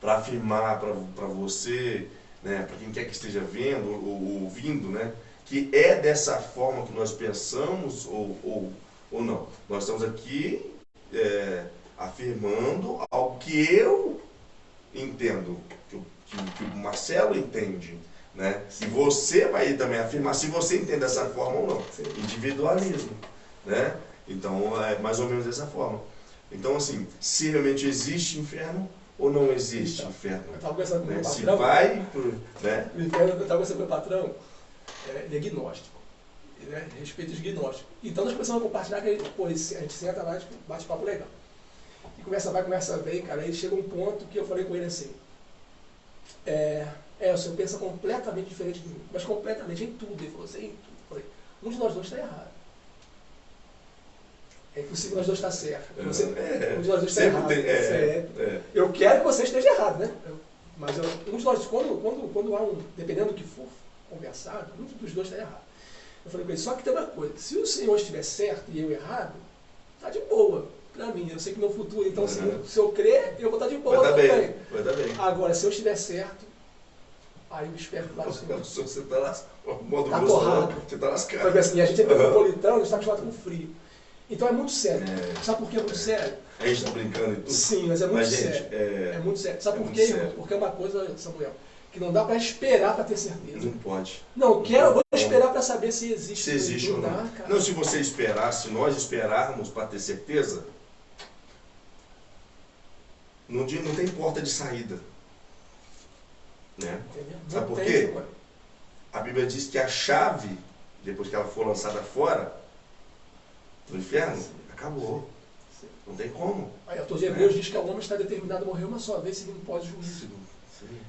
afirmar para você, né, para quem quer que esteja vendo ou ouvindo, né, que é dessa forma que nós pensamos ou não. Nós estamos aqui afirmando algo que eu entendo, que o Marcelo entende, né? E você vai também afirmar se você entende dessa forma ou não. Individualismo, né? Então é mais ou menos dessa forma. Então, assim, se realmente existe inferno ou não existe inferno, eu estava conversando com o meu se patrão, vai, né? O inferno, eu estava conversando com o meu patrão, ele é gnóstico, né? Respeito os gnósticos. Então nós começamos a compartilhar que a gente senta lá, bate papo legal. E conversa vai, conversa vem, cara. Aí chega um ponto que eu falei com ele assim, o senhor pensa completamente diferente de mim, mas completamente em tudo. Ele falou assim, em tudo. Eu falei, um de nós dois está errado. É impossível nós dois estar certo. Um de nós dois está errado. Eu quero que você esteja errado, né? Mas um de nós, quando há dependendo do que for conversado, um dos dois está errado. Eu falei com ele, só que tem uma coisa, se o senhor estiver certo e eu errado, tá de boa para mim. Eu sei que meu futuro, então se eu crer, eu vou estar de boa também. Vai dar bem. Agora, se eu estiver certo, aí eu espero que vai ser. Você está lá, modo tá torrado. Você está lascado. Assim, a gente é metropolitano, a gente está acostumado com frio. Então é muito sério. Sabe por que é muito sério? A gente está brincando e tudo. Sim, mas é muito sério. É muito sério. Sabe por quê, irmão? Porque é uma coisa, Samuel, que não dá para esperar para ter certeza. Não pode. Não, eu vou esperar para saber se existe. Se existe ou não. Não, se você esperar, se nós esperarmos para ter certeza, não tem porta de saída. Né? Sabe por quê? A Bíblia diz que a chave, depois que ela for lançada fora do inferno, acabou. Não tem como. Aí, o autor de Hebreus diz que o homem está determinado a morrer uma só vez seguindo pós-juízo.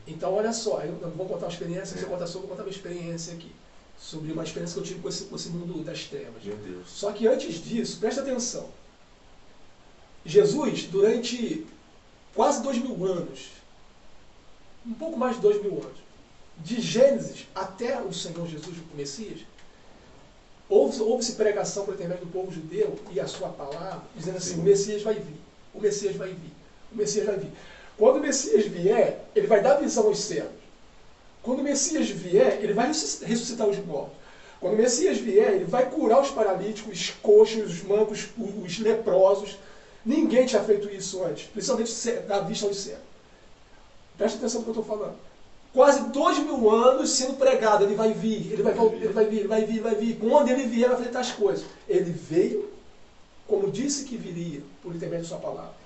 Então, olha só, eu não vou contar uma experiência, se eu contar sobre, eu vou contar uma experiência aqui. Sobre uma experiência que eu tive com esse mundo das trevas. Meu Deus. Só que antes disso, presta atenção. Jesus, durante quase 2000 anos, um pouco mais de 2000 anos, de Gênesis até o Senhor Jesus, o Messias, houve-se pregação por intermédio do povo judeu e a sua palavra, dizendo assim, o Messias vai vir, o Messias vai vir, o Messias vai vir. Quando o Messias vier, ele vai dar visão aos cegos. Quando o Messias vier, ele vai ressuscitar os mortos. Quando o Messias vier, ele vai curar os paralíticos, os coxos, os mancos, os leprosos. Ninguém tinha feito isso antes, principalmente dar vista aos cegos. Presta atenção no que eu estou falando. Quase 2000 anos sendo pregado, ele vai vir, ele vai vir, ele vai vir, ele vai vir, ele vai vir. Quando ele vier, vai fazer tais coisas. Ele veio, como disse que viria, por intermédio de sua palavra.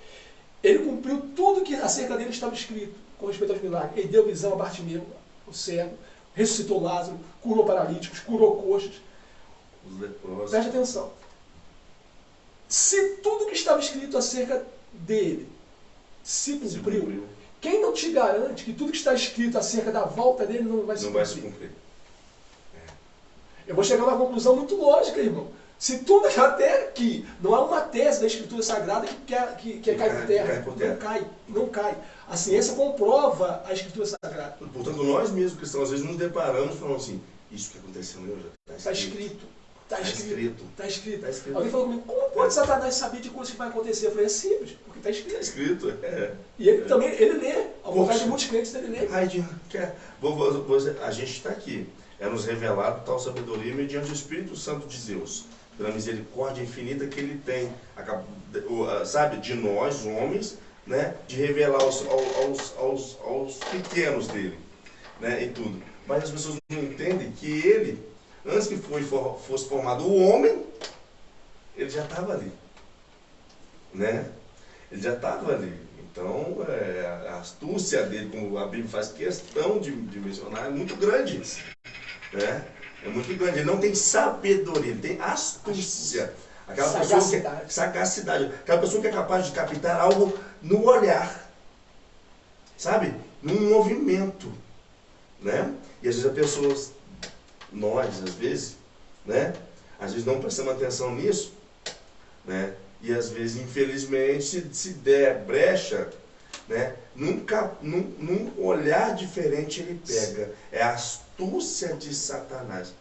Ele cumpriu tudo que acerca dele estava escrito, com respeito aos milagres. Ele deu visão a Bartimeu, o cego, ressuscitou Lázaro, curou paralíticos, curou coxas. Os leprosos. Preste atenção. Se tudo que estava escrito acerca dele se cumpriu, quem não te garante que tudo que está escrito acerca da volta dele não vai se cumprir? Eu vou chegar a uma conclusão muito lógica, irmão. Se tudo até aqui, não há uma tese da Escritura Sagrada que cai por terra. Não cai. A ciência comprova a Escritura Sagrada. Portanto, nós mesmos cristãos, às vezes nos deparamos e falamos assim, isso que aconteceu no meu já está escrito. Está escrito. Alguém falou comigo, como pode Satanás saber de coisas que vai acontecer? Eu falei, é simples, porque está escrito. Está escrito, E ele também, ele lê. Ao contrário de muitos crentes, ele lê. A gente está aqui. É nos revelado tal sabedoria mediante o Espírito Santo de Deus, pela misericórdia infinita que ele tem, sabe, de nós, homens, né, de revelar aos pequenos dele, né, e tudo. Mas as pessoas não entendem que ele, antes que fosse formado o homem, ele já estava ali, né? Ele já estava ali. Então, a astúcia dele, como a Bíblia faz questão de mencionar, é muito grande. Né? É muito grande. Ele não tem sabedoria, ele tem astúcia. Aquela Sagacidade. Sagacidade. Aquela pessoa que é capaz de captar algo no olhar. Sabe? Num movimento. Né? E às vezes as pessoas, nós às vezes, né? Às vezes não prestamos atenção nisso, né? E às vezes, infelizmente, se der brecha, né? Num olhar diferente ele pega. É a astúcia de Satanás,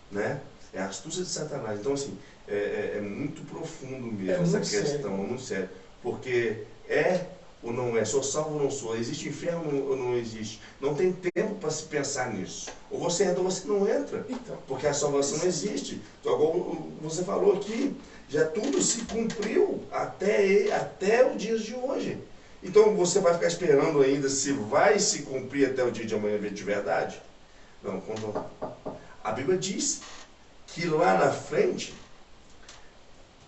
né? É a astúcia de Satanás. Então, assim, é muito profundo mesmo essa questão, é muito sério. Porque ou não é, sou salvo ou não sou, existe inferno ou não existe. Não tem tempo para se pensar nisso. Ou você entra ou você não entra. Então, porque a salvação existe. Então, como você falou aqui, já tudo se cumpriu até os dias de hoje. Então você vai ficar esperando ainda se vai se cumprir até o dia de amanhã de verdade? Não, quando a Bíblia diz que lá na frente,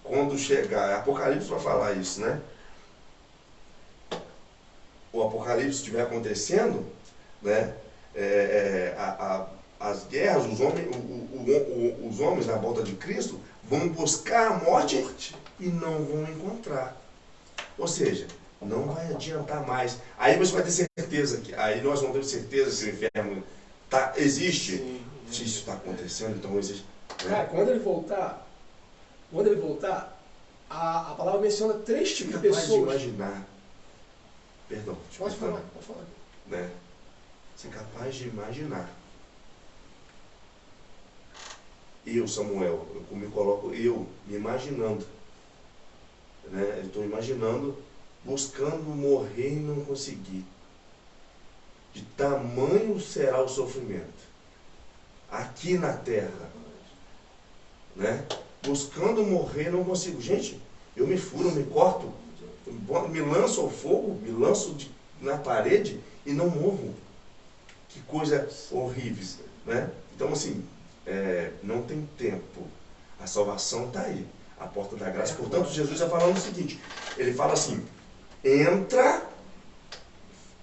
quando chegar, Apocalipse vai falar isso, né? O Apocalipse estiver acontecendo, né? As guerras, os homens na volta de Cristo vão buscar a morte e não vão encontrar. Ou seja, não vai adiantar mais. Aí você vai ter certeza aí nós vamos ter certeza se o inferno existe. Sim. Se isso está acontecendo, então existe. Né? Cara, quando ele voltar, a palavra menciona 3 tipos de pessoas. De imaginar. Perdão. Pode falar. Né? Ser capaz de imaginar. Eu, Samuel, eu me coloco me imaginando. Né? Eu estou imaginando, buscando morrer e não conseguir. De tamanho será o sofrimento. Aqui na terra. Né? Buscando morrer e não consigo. Gente, eu me furo, eu me corto, me lanço ao fogo, me lanço na parede e não morro. Que coisa horrível. Né? Então, assim, não tem tempo. A salvação está aí. A porta da graça. Portanto, Jesus está falando o seguinte. Ele fala assim, entra.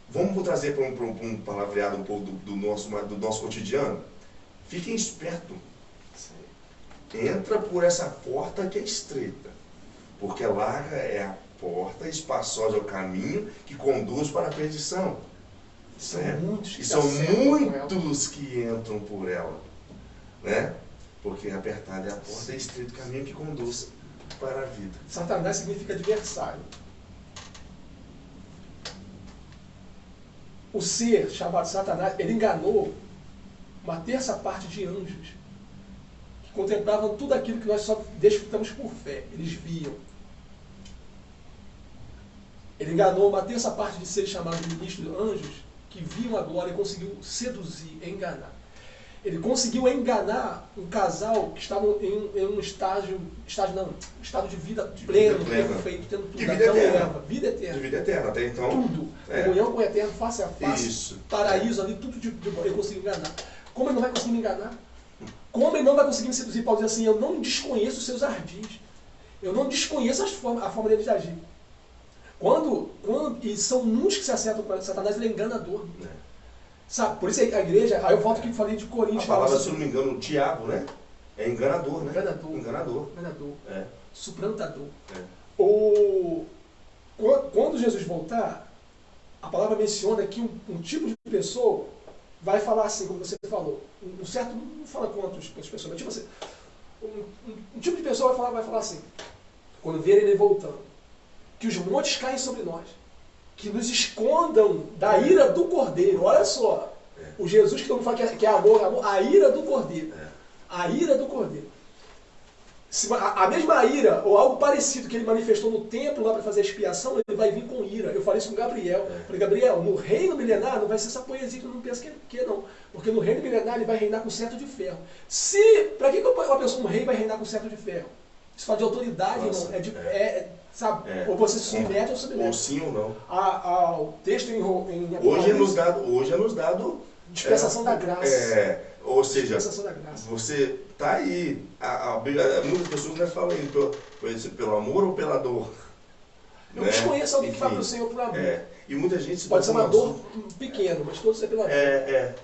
Vamos trazer para um palavreado um pouco do nosso cotidiano. Fiquem espertos. Entra por essa porta que é estreita. Porque larga é a porta, espaçosa é o caminho que conduz para a perdição. São muitos que entram por ela. Né? Porque apertada é a porta, é estreito o caminho que conduz para a vida. Satanás significa adversário. O ser chamado Satanás, ele enganou uma terça parte de anjos que contemplavam tudo aquilo que nós só desfrutamos por fé. Eles viam. Ele enganou uma terça parte de seres chamados de ministros anjos que viam a glória e conseguiu seduzir, enganar. Ele conseguiu enganar um casal que estava em um estado de vida pleno, perfeito, tendo tudo. De vida eterna. Vida eterna. De vida eterna, até então. Tudo. Comunhão com o eterno, face a face. Isso. Paraíso ali, tudo de bom. Ele conseguiu enganar. Como ele não vai conseguir me enganar? Como ele não vai conseguir me seduzir? Paulo diz assim, eu não desconheço os seus ardis. Eu não desconheço a forma dele de agir. E são muitos que se acertam com Satanás, ele é enganador. Sabe? Por isso a igreja, aí eu volto aqui e falei de Coríntios. A palavra, se não me engano, o diabo, né? É enganador, né? Enganador. Suplantador. Quando Jesus voltar, a palavra menciona que um tipo de pessoa vai falar assim, como você falou. Um certo, não fala quantas pessoas, mas tipo assim, um tipo de pessoa vai falar assim, quando verem ele voltando, que os montes caem sobre nós, que nos escondam da ira do Cordeiro. Olha só, o Jesus que todo mundo fala que é amor, a ira do Cordeiro. A ira do Cordeiro. A mesma ira, ou algo parecido que ele manifestou no templo lá para fazer a expiação, ele vai vir com ira. Eu falei isso com Gabriel. Falei, Gabriel, no reino milenar não vai ser essa poesia que eu não penso que não. Porque no reino milenar ele vai reinar com cetro de ferro. Para que uma pessoa, um rei, vai reinar com cetro de ferro? Isso fala de autoridade, não. Sabe? Ou você se submete ou submete. Ou sim ou não. O texto em hoje é nos dado dispensação da graça. Ou seja, você está aí. Muitas pessoas não falam aí pelo amor ou pela dor. Eu desconheço alguém que vai para o Senhor por amor. E muita gente se pode ser uma dor pequena, mas todos é pela dor.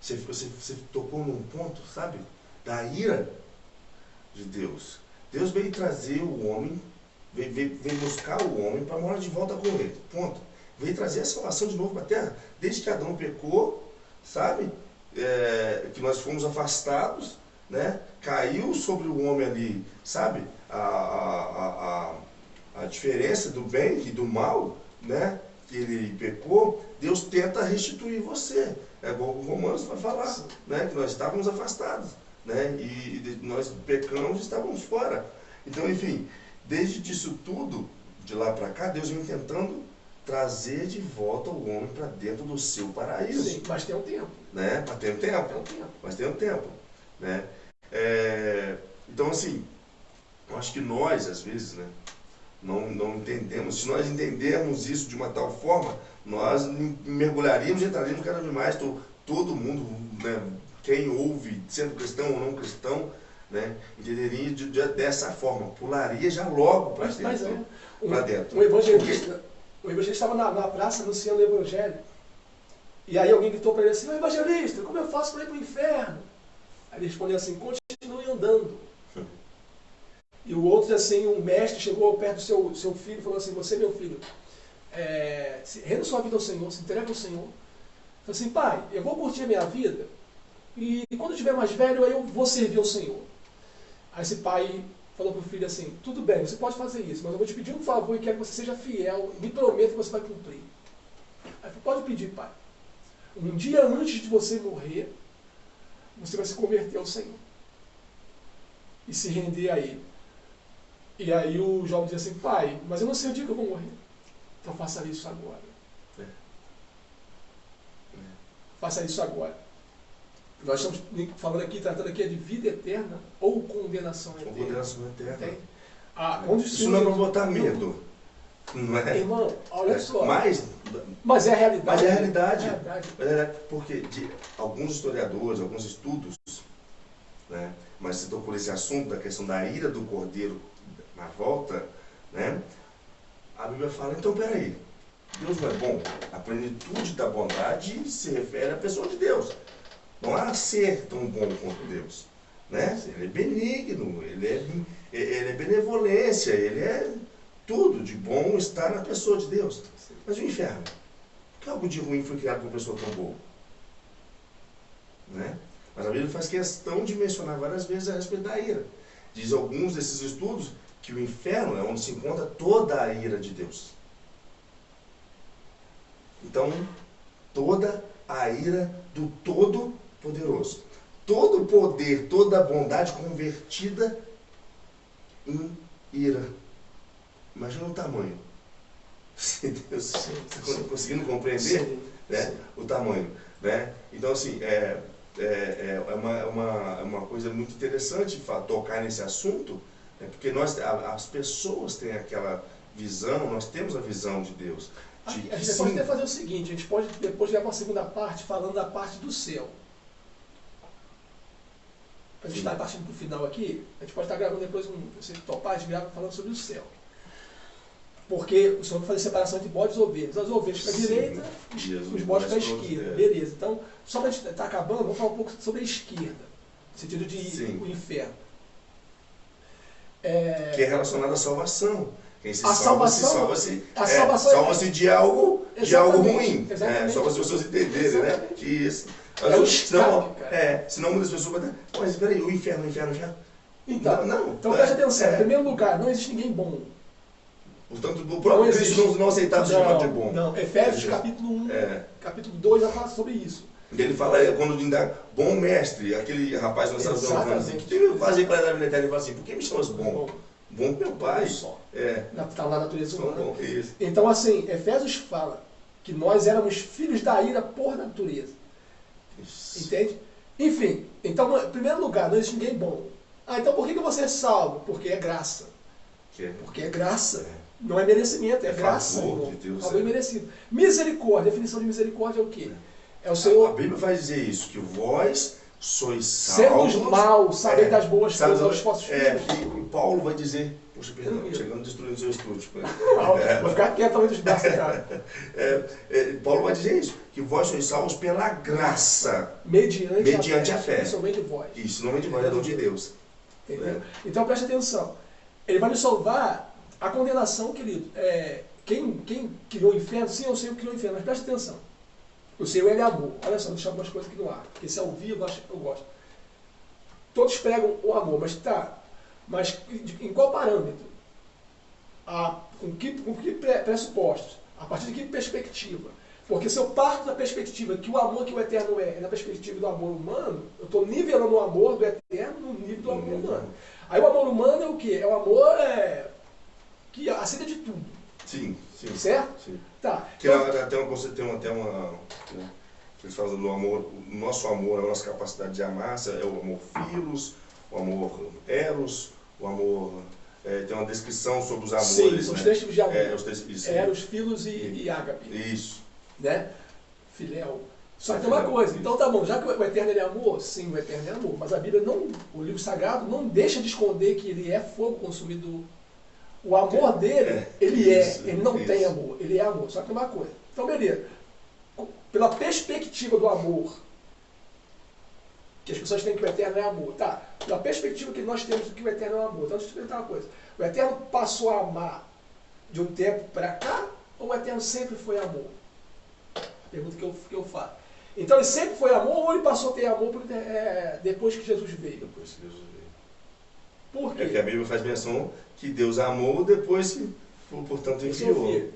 Você tocou num ponto, sabe? Da ira de Deus. Deus veio trazer o homem, veio buscar o homem para morar de volta com ele. Ponto. Veio trazer a salvação de novo para a terra. Desde que Adão pecou, sabe? Que nós fomos afastados, né? Caiu sobre o homem ali, sabe? A diferença do bem e do mal, né? Que ele pecou, Deus tenta restituir você. É igual o Romanos vai falar, né? Que nós estávamos afastados, né? E nós pecamos e estávamos fora. Então, enfim, desde disso tudo, de lá para cá, Deus vem tentando trazer de volta o homem para dentro do seu paraíso. Sim, mas tem um tempo. Né? Mas tem um tempo. Mas tem um tempo. Né? Então, assim, eu acho que nós, às vezes, né, não entendemos. Se nós entendermos isso de uma tal forma, nós mergulharíamos e entraríamos cada vez mais. Todo mundo, né, quem ouve, sendo cristão ou não cristão, né, entenderia dessa forma. Pularia já logo para dentro. Um evangelista estava na praça anunciando o evangelho. E aí alguém gritou para ele assim: evangelista, como eu faço para ir para o inferno? Aí ele respondeu assim: continue andando. E o outro, assim, um mestre chegou perto do seu filho e falou assim: você, meu filho, renda sua vida ao Senhor, se entrega ao Senhor. Falou assim: pai, eu vou curtir a minha vida e quando eu estiver mais velho, aí eu vou servir ao Senhor. Aí esse pai falou para o filho assim: tudo bem, você pode fazer isso, mas eu vou te pedir um favor e quero que você seja fiel, me prometa que você vai cumprir. Aí falou: pode pedir, pai. Um dia antes de você morrer, você vai se converter ao Senhor e se render a Ele. E aí o jovem diz assim: pai, mas eu não sei o dia que eu vou morrer. Então faça isso agora. Faça isso agora. Nós estamos falando aqui, tratando aqui de vida eterna ou condenação eterna. Ou condenação eterna. Isso não é para botar medo. Não é? Irmão, olha só. Mas é a realidade. Mas é a realidade. Porque alguns historiadores, alguns estudos, né, mas você tocou nesse assunto da questão da ira do cordeiro na volta, né? A Bíblia fala: então peraí, Deus não é bom? A plenitude da bondade se refere à pessoa de Deus. Não há ser tão bom quanto Deus, né? Ele é benigno, ele é benevolência, ele é tudo de bom está na pessoa de Deus. Mas o inferno, que algo de ruim foi criado por uma pessoa tão boa? Né? Mas a Bíblia faz questão de mencionar várias vezes a respeito da ira. Diz alguns desses estudos que o inferno é onde se encontra toda a ira de Deus. Então, toda a ira do Todo-Poderoso. Todo o poder, toda a bondade convertida em ira. Imagina o tamanho. Deus, você está conseguindo compreender, né, o tamanho? Né? Então, assim, é uma coisa muito interessante tocar nesse assunto, né, porque as pessoas têm aquela visão, nós temos a visão de Deus. A gente pode até fazer o seguinte: a gente pode depois levar uma segunda parte falando da parte do céu. A gente está partindo para o final aqui, a gente pode estar gravando depois, se topar, a gente grava falando sobre o céu. Porque o Senhor vai fazer separação entre bodes e ovelhas. As ovelhas para a direita, os bodes para a esquerda. Beleza. Então, só para a gente estar acabando, vamos falar um pouco sobre a esquerda. No sentido de o inferno. Que é relacionado à salvação. Quem se salva-se de algo ruim. Só para as pessoas entenderem, né? Que isso. Senão muitas pessoas vão dizer: mas peraí, o inferno. Então preste atenção. Em primeiro lugar, não existe ninguém bom. Portanto, o próprio Cristo não aceitava ser chamado de bom. Não, Efésios capítulo 1, capítulo 2 já fala sobre isso. Ele fala, quando dá bom mestre, aquele rapaz nós estamos falando assim: o que tem que fazer para dar a vida eterna? Ele fala assim: por que me chamas bom? Bom meu pai. Está lá na natureza humana. Isso. Então, assim, Efésios fala que nós éramos filhos da ira por natureza. Isso. Entende? Enfim, então, em primeiro lugar, não existe ninguém bom. Então por que você é salvo? Porque é graça. Porque é graça. Não é merecimento, é graça. Favor de Deus. Favor merecido. Misericórdia. A definição de misericórdia é o quê? É o Senhor. A Bíblia vai dizer isso: que vós sois salvos. Sendo maus, sabem das boas coisas aos vossos filhos. E Paulo vai dizer Puxa, perdão, chegando destruindo seu estúdio. Vou ficar quieto também dos braços, cara. Paulo vai dizer isso, que vós sois salvos pela graça, Mediante a fé. Isso não vem de vós. Isso não vem de vós, é dom de Deus. Entendeu? Então preste atenção. Ele vai nos salvar a condenação, querido. Quem criou o inferno, sim, eu sei o que criou o inferno, mas preste atenção. O Senhor, ele é amor. Olha só, deixa algumas coisas aqui no ar, porque se é ao vivo eu gosto. Todos pregam o amor, mas em qual parâmetro? Com que pressupostos? A partir de que perspectiva? Porque se eu parto da perspectiva que o amor que o Eterno é na perspectiva do amor humano, eu estou nivelando o amor do Eterno no nível do amor humano. Aí o amor humano é o quê? É o amor que aceita de tudo. Sim, sim. Certo? Sim. Tá. Que então, tem uma eles falam do amor, o nosso amor, a nossa capacidade de amar, é o amor filos, o amor eros, o amor... tem uma descrição sobre os amores. Sim, são né? os três tipos de amor. Eros, filos e ágape. Isso. Né? Filéu. Só que tem uma coisa, então tá bom, já que o Eterno ele é amor, sim, o Eterno é amor, mas a Bíblia não, o livro sagrado não deixa de esconder que ele é fogo consumidor. O amor dele, ele não tem amor, ele é amor, só que tem uma coisa. Então beleza, pela perspectiva do amor, que as pessoas têm que o Eterno é amor, tá? Pela perspectiva que nós temos que o Eterno é amor, então deixa eu te perguntar uma coisa, o Eterno passou a amar de um tempo para cá, ou o Eterno sempre foi amor? Pergunta que eu faço. Então ele sempre foi amor ou ele passou a ter amor depois que Jesus veio? Depois que Jesus veio. Por quê? É que a Bíblia faz menção que Deus amou depois que, portanto, enviou.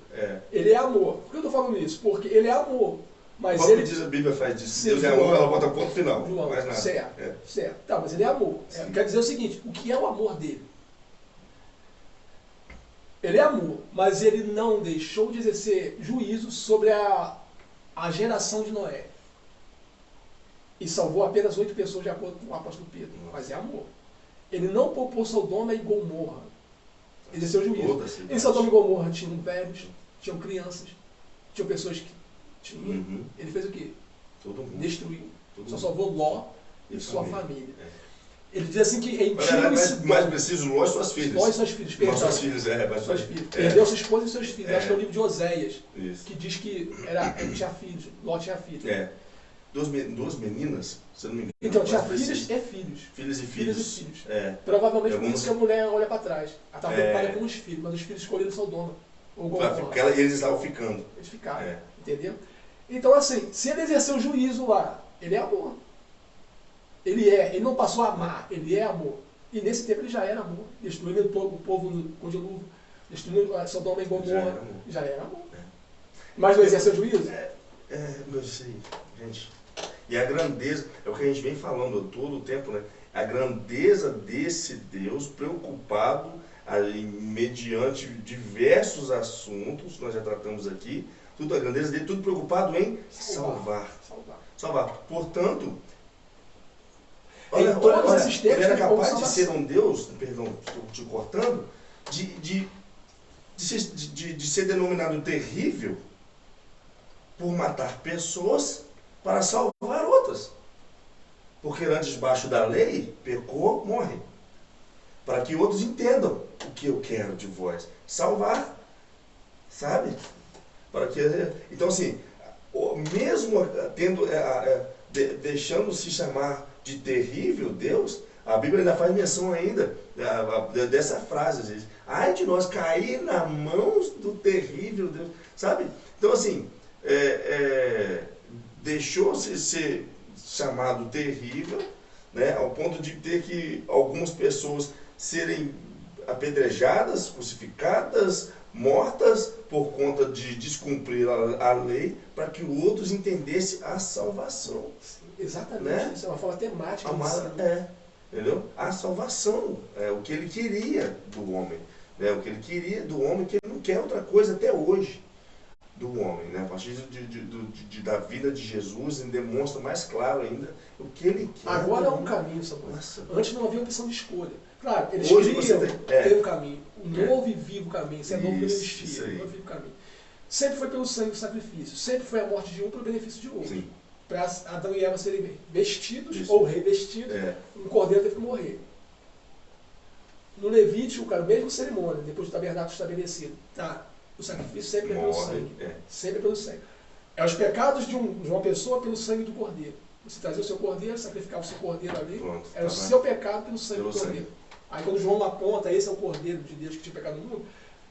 Ele é amor. Por que eu estou falando isso? Porque ele é amor. Mas qual que diz a Bíblia faz disso? Deus é amor, ela bota ponto final. João, mais nada. Certo. Tá, mas ele é amor. Quer dizer o seguinte, o que é o amor dele? Ele é amor, mas ele não deixou de exercer juízo sobre a geração de Noé. E salvou apenas 8 pessoas de acordo com o apóstolo Pedro. Mas é amor. Ele não poupou Sodoma e Gomorra. Ele exerceu juízo. Em Sodoma e Gomorra tinham velhos, tinham crianças, tinham pessoas que tinham. Uhum. Ele fez o quê? Todo mundo. Destruiu. Todo Só mundo. salvou Ló e sua família. Ele diz assim que em mais preciso, Ló e suas filhas. Ló e seus filhos, perdão. Suas filhas, suas filhas. Perdeu sua esposa e seus filhos. Acho que é o livro de Oséias, Isso. que diz que ele tinha filhos, Ló tinha filhos. Duas meninas, se eu não me engano. Então, tinha filhos e filhos. Filhos e filhos. Provavelmente por isso que a mulher olha para trás. Ela estava preocupada com os filhos, mas os filhos escolheram Sodoma. Ou porque eles estavam ficando. Eles ficaram, entendeu? Então, assim, se ele exerceu juízo lá, ele é amor. Ele não passou a amar, ele é amor. E nesse tempo ele já era amor. Destruindo o povo com dilúvio, destruindo Sodoma e Gomorra, já era amor. Mas não exerceu juízo? Não sei, gente. E a grandeza, é o que a gente vem falando todo o tempo, né? A grandeza desse Deus preocupado mediante diversos assuntos, nós já tratamos aqui, tudo a grandeza dele, tudo preocupado em salvar. Portanto, olha, ele era capaz de ser um Deus, perdão, estou te cortando, de ser denominado terrível por matar pessoas para salvar outras. Porque antes, debaixo da lei, pecou, morre. Para que outros entendam o que eu quero de vós. Salvar. Sabe? Então, assim, mesmo deixando-se chamar de terrível Deus, a Bíblia ainda faz menção ainda dessa frase, às vezes. Ai de nós cair nas mãos do terrível Deus. Sabe? Então, assim, deixou-se ser chamado terrível, né, ao ponto de ter que algumas pessoas serem apedrejadas, crucificadas, mortas por conta de descumprir a lei, para que outros entendessem a salvação. Sim, exatamente, né? Isso é uma forma temática. Entendeu? A salvação, o que ele queria do homem, né? O que ele queria do homem, que ele não quer outra coisa até hoje do homem, né? A partir da vida de Jesus, ele demonstra mais claro ainda o que ele quer. Agora é um caminho, Samuel. Antes não havia opção de escolha. Claro, eles hoje queriam ter um caminho, um novo e vivo caminho, se é novo não existia, um novo e vivo caminho. Sempre foi pelo sangue do sacrifício, sempre foi a morte de um pelo benefício de outro. Para Adão e Eva serem vestidos ou revestidos, um cordeiro teve que morrer. no Levítico, cara, o mesmo cerimônia, depois do tabernáculo estabelecido, tá? O sacrifício sempre é pelo sangue. Sempre é pelo sangue. É os pecados de uma pessoa pelo sangue do cordeiro. Você trazia o seu cordeiro, sacrificava o seu cordeiro ali, pronto, era o seu pecado pelo sangue do cordeiro. Aí quando João aponta, esse é o cordeiro de Deus que tinha pecado no mundo,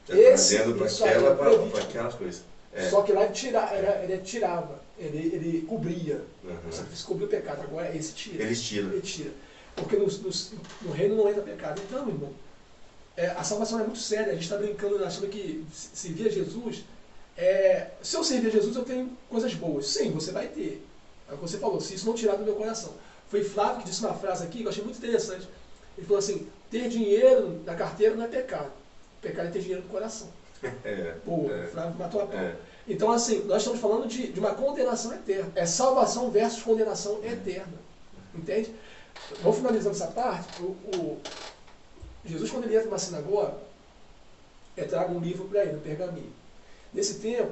trazendo para aquelas coisas. Só que lá ele tirava, ele cobria. O sacrifício cobria o pecado, agora esse tira. Ele tira. Porque no reino não entra pecado. Então, irmão, a salvação é muito séria. A gente está brincando, achando que servir a Jesus, se eu servir a Jesus eu tenho coisas boas. Sim, você vai ter. É o que você falou, se isso não tirar do meu coração. Foi Flávio que disse uma frase aqui que eu achei muito interessante. Ele falou assim, ter dinheiro na carteira não é pecado. Pecado é ter dinheiro no coração. Flávio matou a pau. Então, assim, nós estamos falando de uma condenação eterna. É salvação versus condenação eterna. Entende? Vou finalizando essa parte. Jesus, quando ele entra numa sinagoga, traga um livro para ele, um pergaminho. Nesse tempo,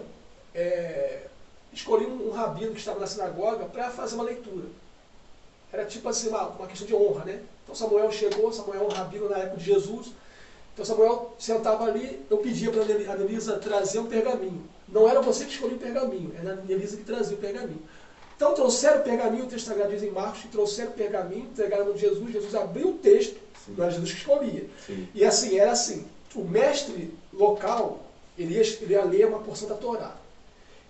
escolhi um rabino que estava na sinagoga para fazer uma leitura. Era tipo assim, uma questão de honra, né? Então Samuel chegou, Samuel é um rabino na época de Jesus. Então Samuel sentava ali, eu pedia para a Anelisa trazer um pergaminho. Não era você que escolhia o pergaminho, era a Anelisa que trazia o pergaminho. Então trouxeram o pergaminho, o texto sagrado diz em Marcos, que trouxeram o pergaminho, entregaram de Jesus, Jesus abriu o texto, não era Jesus que escolhia. Sim. E assim, era assim, o mestre local, ele ia ler uma porção da Torá.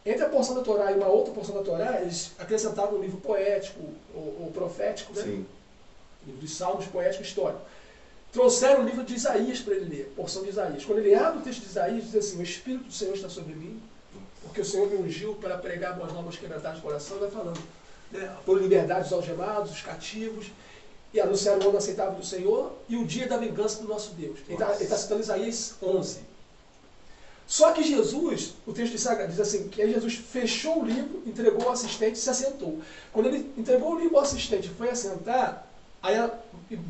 Entre a porção da Torá e uma outra porção da Torá, eles acrescentavam um livro poético, ou profético, né? Sim. Livro de salmos, poético, histórico. Trouxeram o livro de Isaías para ele ler, porção de Isaías. Quando ele abre o texto de Isaías, diz assim, o Espírito do Senhor está sobre mim, porque o Senhor me ungiu para pregar boas novas quebrantadas de coração, e vai falando, né? Por liberdade os algemados, os cativos, e anunciar o ano aceitável do Senhor e o dia da vingança do nosso Deus. Ele está citando Isaías 11. Só que Jesus, o texto diz assim, que aí Jesus fechou o livro, entregou ao assistente e se assentou. Quando ele entregou o livro ao assistente e foi assentar, aí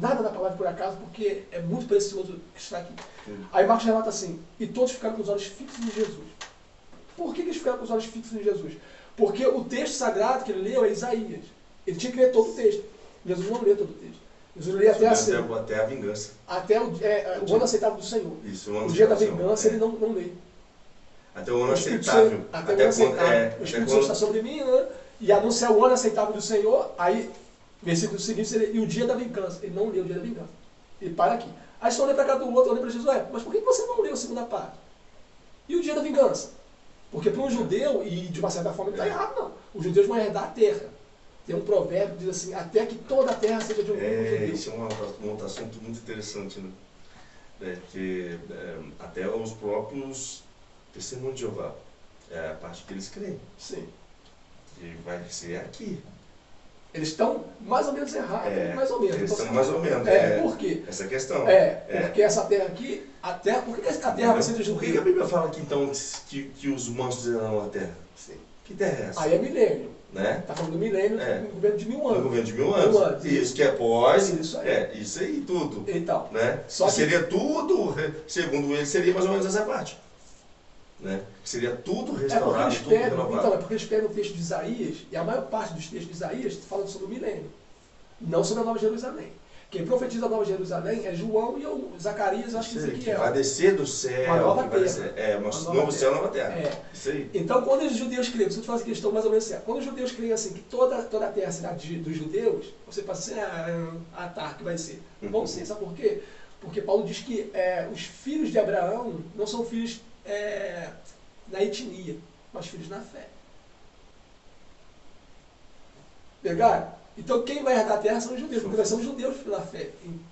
nada da palavra por acaso, porque é muito precioso que está aqui. Aí Marcos relata assim, e todos ficaram com os olhos fixos em Jesus. Por que eles ficaram com os olhos fixos em Jesus? Porque o texto sagrado que ele leu é Isaías. Ele tinha que ler todo o texto. Jesus não lê todo o texto. Jesus lê até a vingança. Até o ano aceitável do Senhor. Isso, o dia da vingança ele não lê. Até o ano aceitável. Até o ano aceitável. O Espírito Santo está sobre mim, né? E anunciar o ano aceitável do Senhor, aí, versículo seguinte, e o dia da vingança. Ele não lê o dia da vingança. Ele para aqui. Aí você olha para cá do outro, olha para Jesus, mas por que você não leu a segunda parte? E o dia da vingança? Porque para um judeu, e de uma certa forma não está errado, não. Os judeus vão herdar a terra. Tem um provérbio que diz assim, até que toda a terra seja de um judeu. Isso é um assunto muito interessante, né? Que até os próprios testemunhos de Jeová, é a parte que eles creem. Sim. E vai ser aqui. Eles estão mais ou menos errados, mais ou menos. Eles estão mais ou menos. Por quê? Essa questão. Porque essa terra aqui, por que a terra vai ser de judeu? Por que a Bíblia fala aqui então que os mansos herdarão a terra? Sim. Que terra é essa? Aí é milênio. Né? Está falando do milênio, no governo de 1000 anos. No governo de 1000 anos. Isso que é pós. Isso aí tudo. Então, né? Seria tudo, segundo ele, seria mais ou menos essa parte. Né? Seria tudo restaurado, tudo renovado. Então, é porque eles pegam o texto de Isaías, e a maior parte dos textos de Isaías fala sobre o milênio, não sobre a Nova Jerusalém. Quem profetiza a Nova Jerusalém é João e Zacarias, acho que Ezequiel. Vai descer do céu. Uma nova terra. Novo céu, nova terra. Isso aí. Então, quando os judeus creem, se eu te faço questão mais ou menos certa, quando os judeus creem assim, que toda a terra será dos judeus, você passa assim, tá, que vai ser. Vão ser, sabe por quê? Porque Paulo diz que os filhos de Abraão não são filhos na etnia, mas filhos na fé. Pegaram? Então quem vai herdar a terra são os judeus, porque nós somos judeus pela fé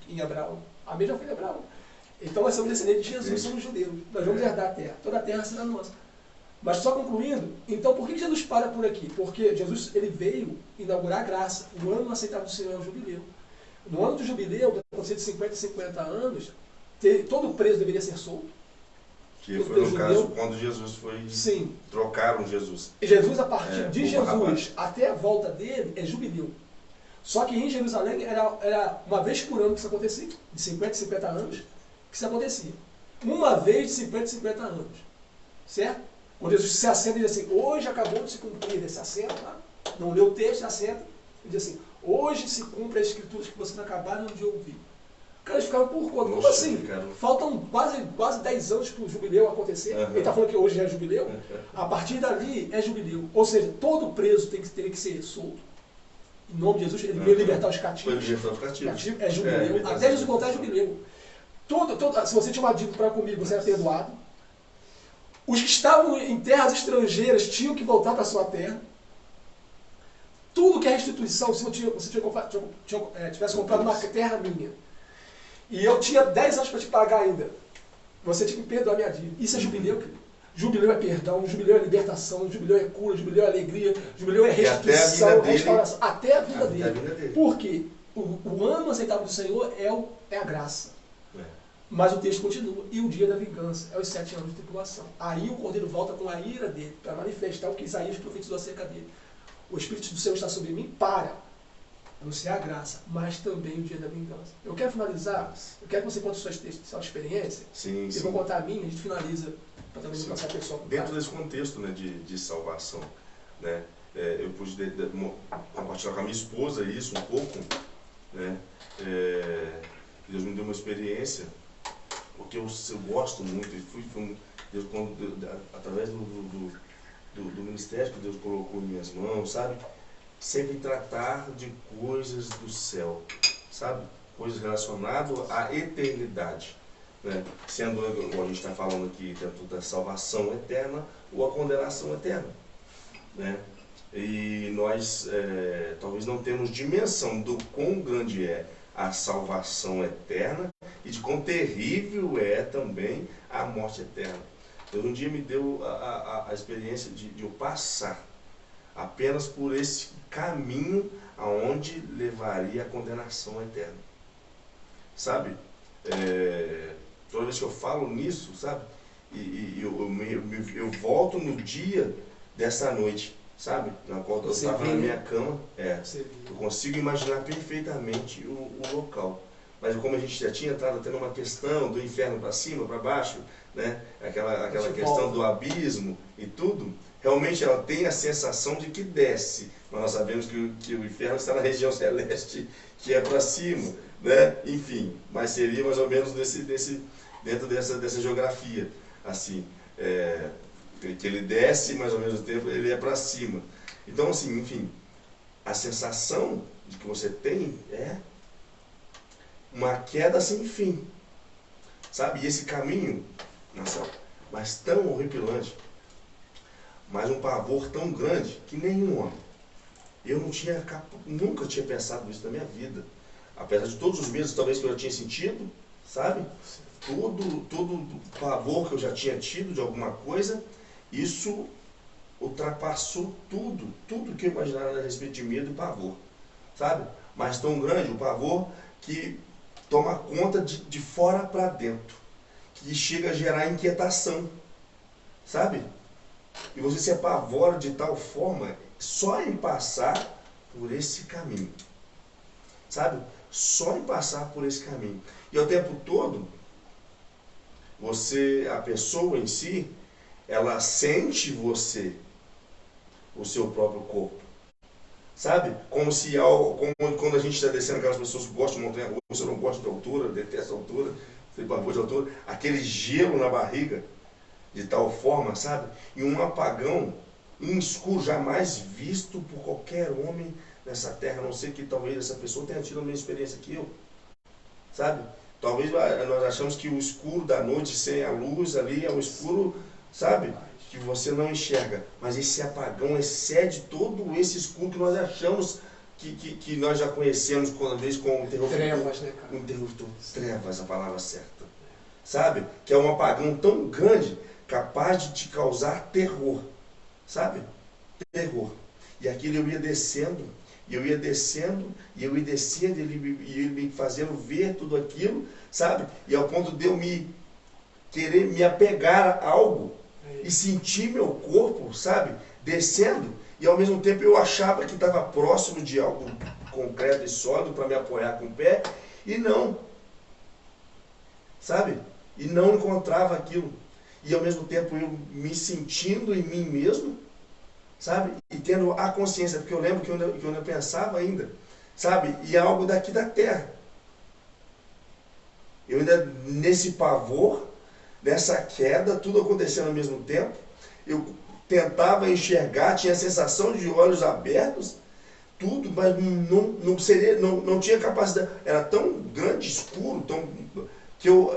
em Abraão. A mesma fé de Abraão. Então nós somos descendentes de Jesus, somos judeus. Nós vamos herdar a terra. Toda a terra será nossa. Mas só concluindo, então por que Jesus para por aqui? Porque Jesus ele veio inaugurar a graça. O ano aceitável do Senhor é o jubileu. No ano do jubileu, que aconteceu de 50 a 50 anos, todo preso deveria ser solto. Que foi no caso quando Jesus foi... Sim. Trocaram Jesus. E Jesus, a partir de Jesus até a volta dele, é jubileu. Só que em Jerusalém era uma vez por ano que isso acontecia, de 50 a 50 anos, que isso acontecia. Uma vez de 50 a 50 anos. Certo? Quando Jesus se assenta e diz assim, hoje acabou de se cumprir, ele se assenta, tá? Não leu o texto, se assenta, e diz assim, hoje se cumpre as escrituras que vocês acabaram de ouvir. Cara, eles ficaram por conta. Como Nossa, assim? cara. Faltam quase 10 anos para o jubileu acontecer. Ele está falando que hoje é jubileu. A partir dali é jubileu. Ou seja, todo preso teria que ser solto. Em nome de Jesus, ele veio libertar os cativos. Foi libertar os cativos. É jubileu. Até Jesus voltar é jubileu. Se você tinha uma dívida para comigo, você era perdoado. Os que estavam em terras estrangeiras tinham que voltar para a sua terra. Tudo que é restituição, se você tivesse comprado uma terra minha, e eu tinha 10 anos para te pagar ainda, você tinha que perdoar minha dívida. Isso é jubileu, querido. Jubileu é perdão, jubileu é libertação, jubileu é cura, jubileu é alegria, jubileu é restituição, restauração, até a vida dele. Porque o ano aceitável do Senhor é a graça. Mas o texto continua. E o dia da vingança é os 7 anos de tribulação. Aí o Cordeiro volta com a ira dele, para manifestar o que Isaías profetizou acerca dele. O Espírito do Senhor está sobre mim para anunciar a graça, mas também o dia da vingança. Eu quero finalizar, eu quero que você conte sua experiência. Sim, eu vou contar a minha, a gente finaliza, para também não passar pessoal. Dentro desse contexto, né, de salvação, né, eu pude compartilhar com a minha esposa isso um pouco, né, Deus me deu uma experiência, porque eu gosto muito, Deus, através do ministério que Deus colocou em minhas mãos, sabe? Sempre tratar de coisas do céu, sabe? Coisas relacionadas à eternidade, né? Sendo, como a gente está falando aqui, dentro da salvação eterna ou a condenação eterna, né? E nós talvez não temos dimensão do quão grande é a salvação eterna e de quão terrível é também a morte eterna. Deus um dia me deu a experiência de eu passar apenas por esse caminho aonde levaria a condenação eterna. Sabe? Toda vez que eu falo nisso, sabe? Eu volto no dia dessa noite, sabe? Na qual eu estava na minha cama. Eu consigo imaginar perfeitamente o local. Mas como a gente já tinha entrado até numa questão do inferno para cima, para baixo, né? Aquela questão do abismo e tudo, realmente ela tem a sensação de que desce. Mas nós sabemos que o inferno está na região celeste, que é para cima, né? Enfim, mas seria mais ou menos dentro dessa geografia, assim, que ele desce, mas ao mesmo tempo ele é para cima. Então, assim, enfim, a sensação de que você tem é uma queda sem fim, sabe? E esse caminho, nossa, mas tão horripilante, mas um pavor tão grande que nenhum homem. Eu nunca tinha pensado nisso na minha vida. Apesar de todos os medos talvez que eu já tinha sentido, sabe? Todo o pavor que eu já tinha tido de alguma coisa, isso ultrapassou tudo que eu imaginava a respeito de medo e pavor, sabe? Mas tão grande o pavor que toma conta de fora para dentro, que chega a gerar inquietação, sabe? E você se apavora de tal forma só em passar por esse caminho, sabe? Só em passar por esse caminho. E ao tempo todo, a pessoa em si, ela sente o seu próprio corpo, sabe? Como quando a gente está descendo, aquelas pessoas que gostam de montanha russa, eu não gosto de altura, detesto altura, tenho pavor de altura, aquele gelo na barriga, de tal forma, sabe? E um apagão, um escuro jamais visto por qualquer homem nessa terra, a não ser que talvez essa pessoa tenha tido a mesma experiência que eu, sabe? Talvez nós achamos que o escuro da noite sem a luz ali é um escuro, sabe? Que você não enxerga, mas esse apagão excede todo esse escuro que nós achamos que nós já conhecemos talvez com o interruptor. Trevas, né, cara? O interruptor, trevas, a palavra certa. Sabe? Que é um apagão tão grande, capaz de te causar terror. Sabe? Terror. E aquilo eu ia descendo, e eu ia descendo, e eu ia descendo, e ele me fazendo ver tudo aquilo, sabe? E ao ponto de eu querer me apegar a algo, e sentir meu corpo, sabe? Descendo, e ao mesmo tempo eu achava que estava próximo de algo concreto e sólido para me apoiar com o pé, e não. Sabe? E não encontrava aquilo. E ao mesmo tempo eu me sentindo em mim mesmo, sabe? E tendo a consciência, porque eu lembro que eu não pensava ainda, sabe? E é algo daqui da terra. Eu ainda, nesse pavor, nessa queda, tudo acontecendo ao mesmo tempo, eu tentava enxergar, tinha a sensação de olhos abertos, tudo, mas não tinha capacidade, era tão grande, escuro, que eu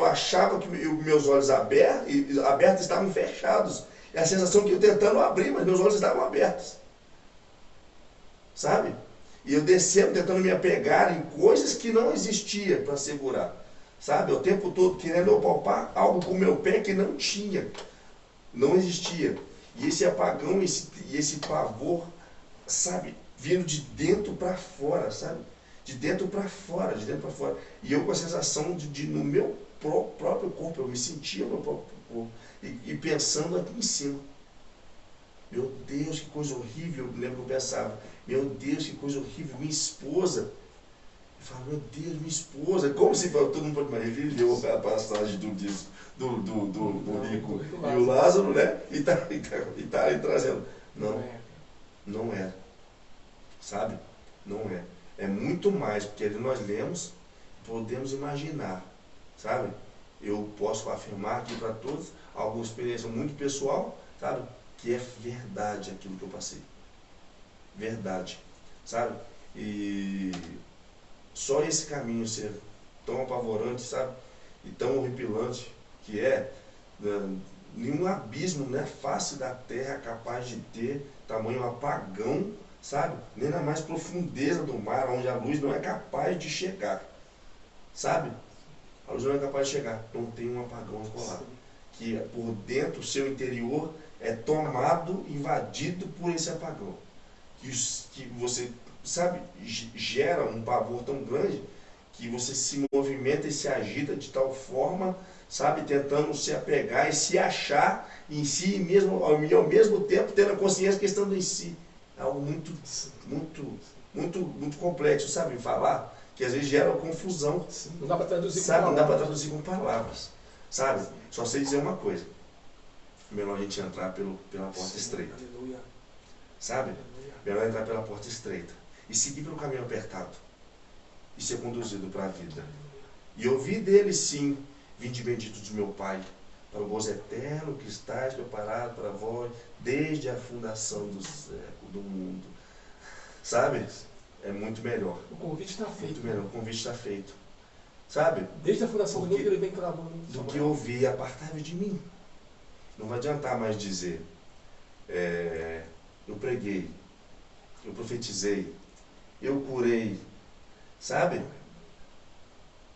achava que meus olhos abertos estavam fechados. É a sensação que eu tentando abrir, mas meus olhos estavam abertos. Sabe? E eu descendo, tentando me apegar em coisas que não existiam para segurar. Sabe? O tempo todo querendo palpar algo com o meu pé que não tinha. Não existia. E esse apagão, esse pavor, sabe? Vindo de dentro para fora, sabe? De dentro para fora, de dentro para fora. E eu com a sensação de no meu próprio corpo, eu me sentia no meu próprio corpo. E pensando aqui em cima. Meu Deus, que coisa horrível. Eu lembro que eu pensava, meu Deus, que coisa horrível. Minha esposa. Eu falo, meu Deus, minha esposa. Como se todo mundo pode imaginar a passagem do rico e o Lázaro, né? E tá aí trazendo. Não era. Sabe? Não é. É muito mais, porque ali nós lemos, podemos imaginar. Sabe? Eu posso afirmar aqui para todos, alguma experiência muito pessoal, sabe? Que é verdade aquilo que eu passei. Verdade. Sabe? E só esse caminho ser tão apavorante, sabe? E tão horripilante que nenhum abismo, né, face da terra capaz de ter tamanho apagão, sabe? Nem na mais profundeza do mar, onde a luz não é capaz de chegar. Sabe? A luz não é capaz de chegar. Não tem um apagão lá. Que por dentro, o seu interior é tomado, invadido por esse apagão. Que você, sabe, gera um pavor tão grande que você se movimenta e se agita de tal forma, sabe, tentando se apegar e se achar em si mesmo, ao mesmo tempo tendo a consciência que estando em si. É algo muito complexo, sabe, falar, que às vezes gera confusão. Não dá para traduzir com palavras. Não dá para traduzir com palavras, sabe? Só sei dizer uma coisa. Melhor a gente entrar pela porta estreita. Aleluia. Sabe? Melhor entrar pela porta estreita. E seguir pelo caminho apertado. E ser conduzido para a vida. E ouvir dele, sim, vinde bendito de meu Pai, para o gozo eterno que estás preparado para vós, desde a fundação do mundo. Sabe? É muito melhor. O convite está feito. Muito melhor, o convite está feito. Sabe? Desde a fundação do mundo ele vem clamando. Do que ouvir, apartai-vos de mim. Não vai adiantar mais dizer, eu preguei, eu profetizei, eu curei, sabe?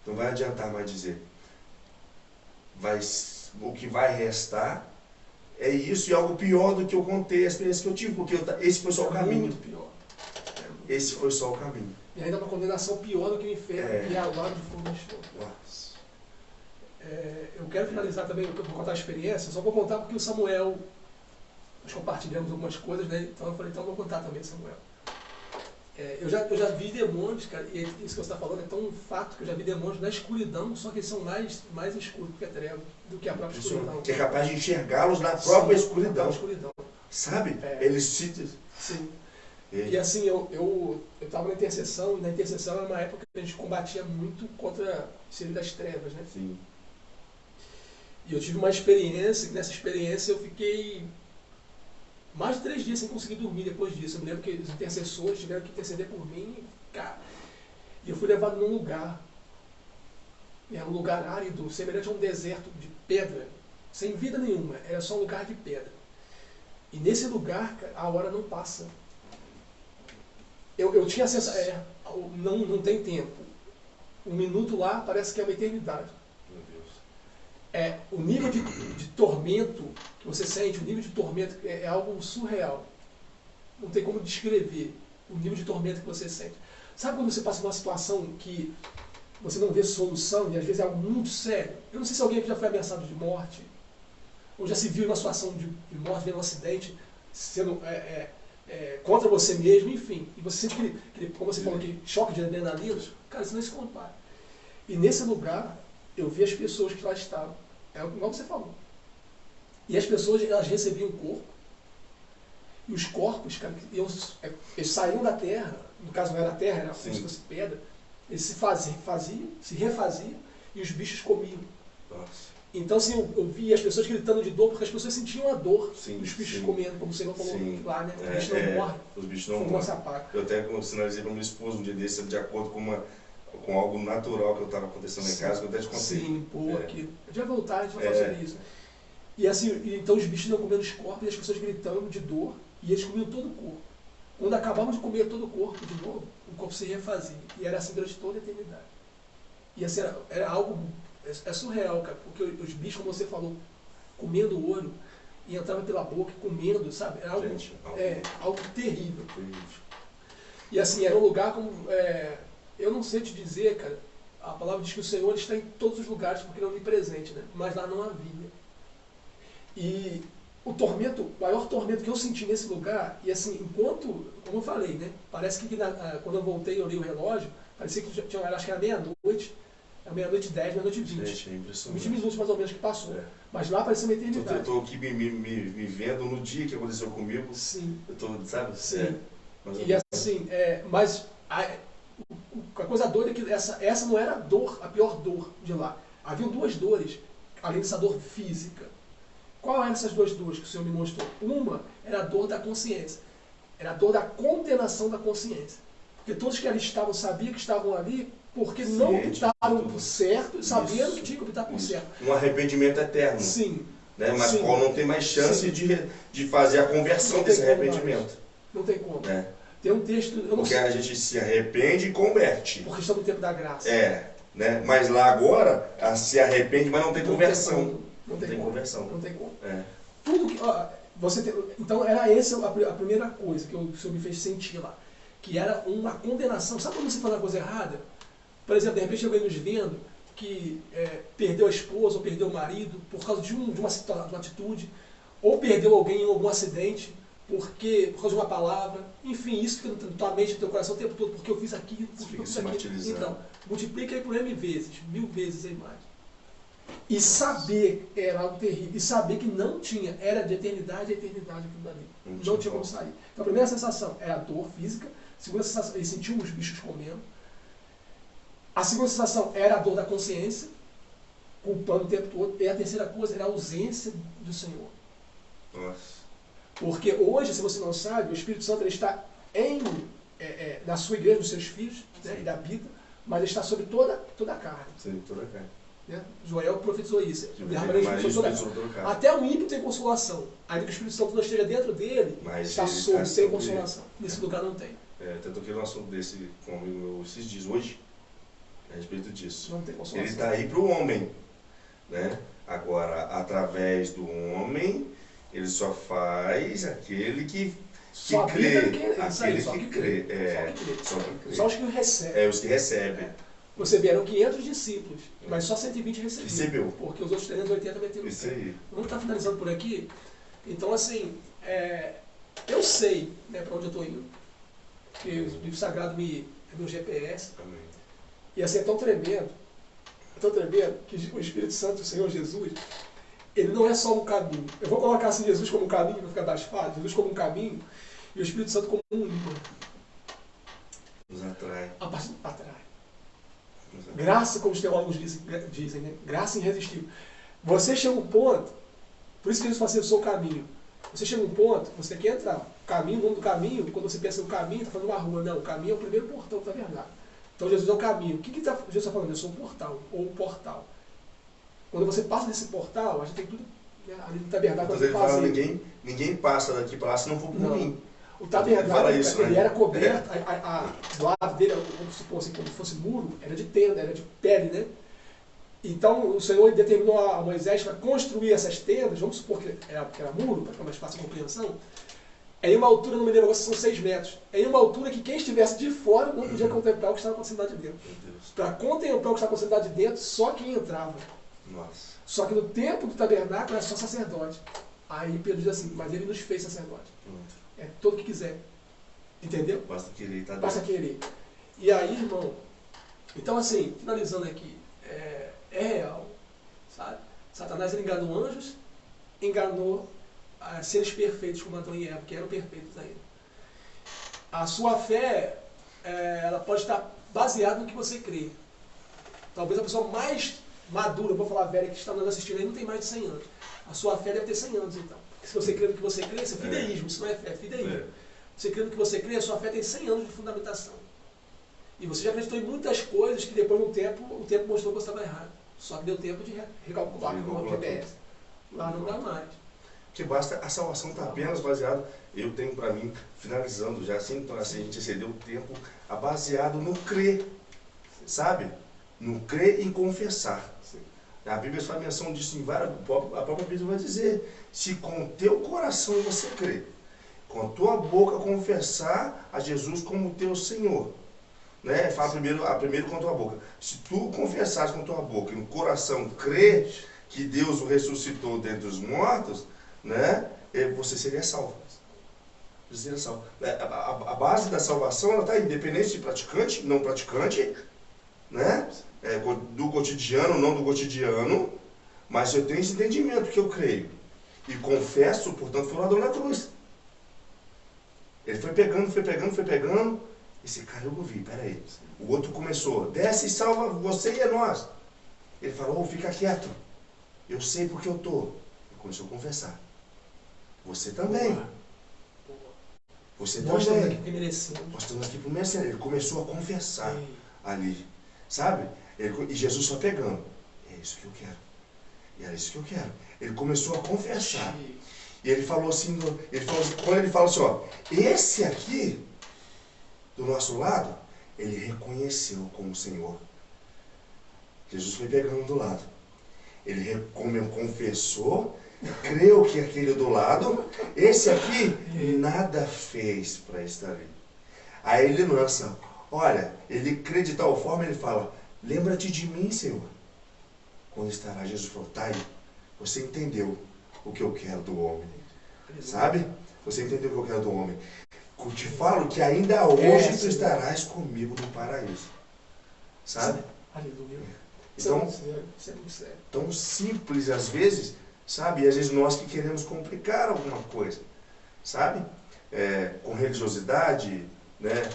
Não vai adiantar mais dizer. O que vai restar é isso e algo pior do que eu contei, a experiência que eu tive, porque esse foi só o caminho. Muito pior. Esse foi só o caminho. E ainda uma condenação pior do que o inferno, que é a lado de fogo de fogo. Eu quero finalizar também, eu vou contar a experiência, só vou contar porque o Samuel, nós compartilhamos algumas coisas, né? Então eu falei, então eu vou contar também, Samuel. Eu já vi demônios, cara, e isso que você está falando é tão um fato que eu já vi demônios na escuridão, só que eles são mais escuros do que a treva, do que a própria escuridão. Que é capaz de enxergá-los na própria escuridão. Sabe? Eles se... Sim. E assim, eu estava na intercessão, e na intercessão era uma época que a gente combatia muito contra o serio das trevas, né? Sim. E eu tive uma experiência, e nessa experiência eu fiquei mais de 3 dias sem conseguir dormir depois disso. Eu me lembro que os intercessores tiveram que interceder por mim, cara. E eu fui levado num lugar, era um lugar árido, semelhante a um deserto de pedra, sem vida nenhuma, era só um lugar de pedra. E nesse lugar, cara, a hora não passa. Eu tinha acesso, não tem tempo. 1 minuto lá parece que é uma eternidade. Meu Deus. O nível de tormento que você sente, o nível de tormento é algo surreal. Não tem como descrever o nível de tormento que você sente. Sabe quando você passa por uma situação que você não vê solução e às vezes é algo muito sério? Eu não sei se alguém aqui já foi ameaçado de morte, ou já se viu em uma situação de morte, vendo um acidente, sendo contra você mesmo, enfim. E você sente aquele, como você falou, aquele choque de adrenalina. Cara, isso não se compara. E nesse lugar, eu vi as pessoas que lá estavam. É igual você falou. E as pessoas, elas recebiam o corpo. E os corpos, cara, eles saíam da terra. No caso não era terra, era como se fosse pedra. Eles se refaziam e os bichos comiam. Nossa. Então, assim, eu via as pessoas gritando de dor, porque as pessoas sentiam a dor dos bichos sim. comendo, como o Senhor falou lá, né? Os bichos não morrem. Os bichos não morrem. Eu até sinalizei para minha esposa um dia desse, de acordo com algo natural que eu estava acontecendo em casa, que eu até te contei. Sim, aquilo. A gente vai voltar, a gente vai falar sobre isso. E assim, então os bichos não comendo os corpos e as pessoas gritando de dor, e eles comiam todo o corpo. Quando acabavam de comer todo o corpo de novo, o corpo se refazia. E era assim durante toda a eternidade. E assim, era algo... É surreal, cara, porque os bichos, como você falou, comendo o olho, e entravam pela boca, comendo, sabe? Era algo, algo terrível. E assim, era um lugar como... eu não sei te dizer, cara, a palavra diz que o Senhor está em todos os lugares porque ele é onipresente, né? Mas lá não havia. E o maior tormento que eu senti nesse lugar, e assim, enquanto, como eu falei, né? Parece que quando eu voltei, eu olhei o relógio, parecia que tinha, acho que era meia-noite, meia-noite 10, meia-noite 20. Gente, é impressionante. 20 minutos mais ou menos que passou. Mas lá parecia uma eternidade. Eu estou aqui me vendo no dia que aconteceu comigo. Sim. Eu estou, sabe? Sim. E assim, mas a coisa doida é que essa não era a dor, a pior dor de lá. Haviam duas dores, além dessa dor física. Qual eram essas duas dores que o Senhor me mostrou? Uma era a dor da consciência. Era a dor da condenação da consciência. Porque todos que ali estavam sabiam que estavam ali porque não optaram por certo, sabendo que tinham que optar por certo. Um arrependimento eterno. Sim. Né? Mas qual não tem mais chance de fazer a conversão desse arrependimento. Não tem como. Tem um texto... Porque a gente se arrepende e converte. Porque estamos no tempo da graça. Né? Mas lá agora, se arrepende, mas não tem conversão. Não tem conversão. Não tem como. Tudo que... então era essa a primeira coisa que o Senhor me fez sentir lá. Que era uma condenação. Sabe quando você faz uma coisa errada? Por exemplo, de repente alguém nos vendo que perdeu a esposa ou perdeu o marido por causa de uma atitude, ou perdeu alguém em algum acidente por causa de uma palavra. Enfim, isso fica na tua mente, no teu coração o tempo todo, porque eu fiz aquilo, porque eu fiz aquilo. Então, multiplica aí por M vezes, 1000 vezes aí mais. E saber era algo terrível. E saber que não tinha, era de eternidade a eternidade aquilo dali. Não tinha como sair. Então a primeira sensação é a dor física, a segunda sensação, ele sentiu os bichos comendo. A segunda sensação era a dor da consciência, culpando o tempo todo. E a terceira coisa era a ausência do Senhor. Nossa. Porque hoje, se você não sabe, o Espírito Santo ele está na sua igreja, nos seus filhos, né, ele habita, mas ele está sobre toda a carne. Sim, toda a carne. Né? Joel profetizou isso. Até o ímpio tem consolação. Ainda que o Espírito Santo não esteja dentro dele, está sobre, sem consolação. Nesse lugar não tem. Até toquei no assunto desse com um amigo meu esses dias, hoje, a respeito disso. Não tem consolação. Ele está aí para o homem. Né? Agora, através do homem, ele só faz aquele que crê. Aquele que crê. Só os que recebem. Os que recebem. Você vieram 500 discípulos, mas só 120 recebeu. Porque os outros 380 meteram o pé. Vamos estar finalizando por aqui. Então, assim, eu sei, né, para onde eu estou indo. Porque o livro sagrado é meu GPS. Amém. E assim, é tão tremendo, que o Espírito Santo, o Senhor Jesus, ele não é só um caminho. Eu vou colocar assim Jesus como um caminho, para ficar mais fácil. Jesus como um caminho e o Espírito Santo como um imã. Nos atrai. Atrai. Graça, como os teólogos dizem, né? Graça irresistível. Você chega a um ponto, por isso que Jesus fala assim, eu sou o caminho. Você chega a um ponto, você tem que entrar. O caminho, o nome do caminho, quando você pensa no caminho, está falando uma rua. Não, o caminho é o primeiro portão da verdade. Então Jesus é o caminho. O que Jesus está falando? Eu sou um portal, ou um portal. Quando você passa desse portal, a gente tem tudo, né, ali no tabernáculo. Então ele fala, ninguém passa daqui para lá se não for por mim. O tabernáculo, ele era coberto, do lado dele, vamos supor assim, como se fosse muro, era de tenda, era de pele, né? Então o Senhor determinou a Moisés para construir essas tendas, vamos supor que era muro, para ficar mais fácil a compreensão, em uma altura, não me lembro agora se são 6 metros, em uma altura que quem estivesse de fora não podia contemplar o que estava acontecendo lá de dentro. Para contemplar o que estava acontecendo lá de dentro, só quem entrava. Nossa. Só que no tempo do tabernáculo era só sacerdote. Aí Pedro diz assim, mas ele nos fez sacerdote. Todo que quiser. Entendeu? Basta querer, tá? Basta querer. E aí, irmão, então assim, finalizando aqui, é real, sabe? Satanás enganou anjos, enganou seres perfeitos como Adão e Eva, que eram perfeitos ainda. A sua fé, ela pode estar baseado no que você crê. Talvez a pessoa mais madura, vou falar velha, que está nos assistindo aí, não tem mais de 100 anos. A sua fé deve ter 100 anos, então. Porque se você crê no que você crê, isso é fideísmo, isso não é fé, é fideísmo. Você crê no que você crê, a sua fé tem 100 anos de fundamentação. E você já acreditou em muitas coisas que depois, no tempo, o tempo mostrou que você estava errado. Só que deu tempo de recalcular com o GPS. Lá não dá mais. Que basta, a salvação está apenas baseada, eu tenho para mim, finalizando já, assim, então assim, a gente excedeu o tempo, baseado no crer, sabe? No crer e confessar. A Bíblia faz menção disso em várias, a própria Bíblia vai dizer, se com o teu coração você crer, com a tua boca confessar a Jesus como teu Senhor, né? Fala primeiro com a tua boca. Se tu confessares com a tua boca e no coração crer que Deus o ressuscitou dentre os mortos, né? Você seria salvo. Você seria salvo. A base da salvação está independente de praticante, não praticante, né? Do cotidiano, não do cotidiano, mas eu tenho esse entendimento que eu creio. E confesso, portanto, foi o ladrão na cruz. Ele foi pegando. Esse cara eu ouvi, peraí. O outro começou, desce e salva você e é nós. Ele falou, fica quieto. Eu sei porque eu estou. Ele começou a confessar. Você também. Você Nós também. estamos aqui porque merecemos. Nós estamos aqui por merecer. Ele começou a confessar ali. Sabe? E Jesus só pegando. É isso que eu quero. E era isso que eu quero. Ele começou a confessar. E ele falou assim, quando ele fala assim, ó, esse aqui, do nosso lado, ele reconheceu como Senhor. Jesus foi pegando do lado. Ele confessou, creu que aquele do lado, esse aqui, nada fez para estar ali. Aí ele lança, olha, ele crê de tal forma, ele fala, lembra-te de mim, Senhor. Quando estará, Jesus falou, tá aí, você entendeu o que eu quero do homem. Sabe? Você entendeu o que eu quero do homem. Eu te falo que ainda hoje tu estarás comigo no paraíso. Sabe? Aleluia. Então, isso é muito sério. Tão simples às vezes, sabe? E às vezes nós que queremos complicar alguma coisa, sabe? Com religiosidade, né?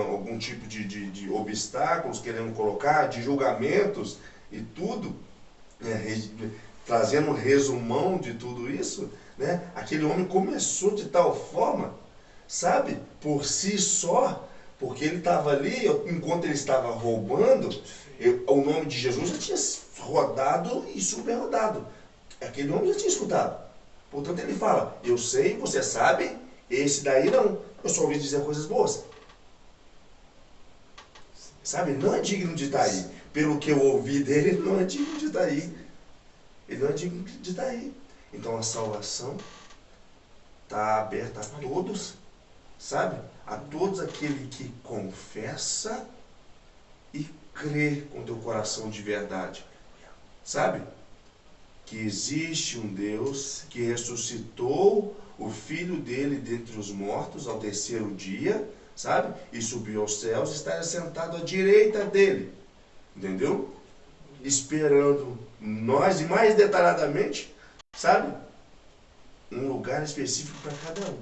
Algum tipo de obstáculos queremos colocar, de julgamentos e tudo, trazendo um resumão de tudo isso, né? Aquele homem começou de tal forma, sabe? Por si só, porque ele estava ali, enquanto ele estava roubando, o nome de Jesus já tinha rodado e super rodado. Aquele homem já tinha escutado. Portanto, ele fala, eu sei, você sabe, esse daí não. Eu só ouvi dizer coisas boas. Sabe? Não é digno de estar aí. Pelo que eu ouvi dele, ele não é digno de estar aí. Ele não é digno de estar aí. Então, a salvação está aberta a todos, sabe? A todos aquele que confessa e crê com teu coração de verdade. Sabe? Que existe um Deus que ressuscitou o Filho dele dentre os mortos ao terceiro dia, sabe? E subiu aos céus e está sentado à direita dele. Entendeu? Esperando nós, e mais detalhadamente, sabe? Um lugar específico para cada um.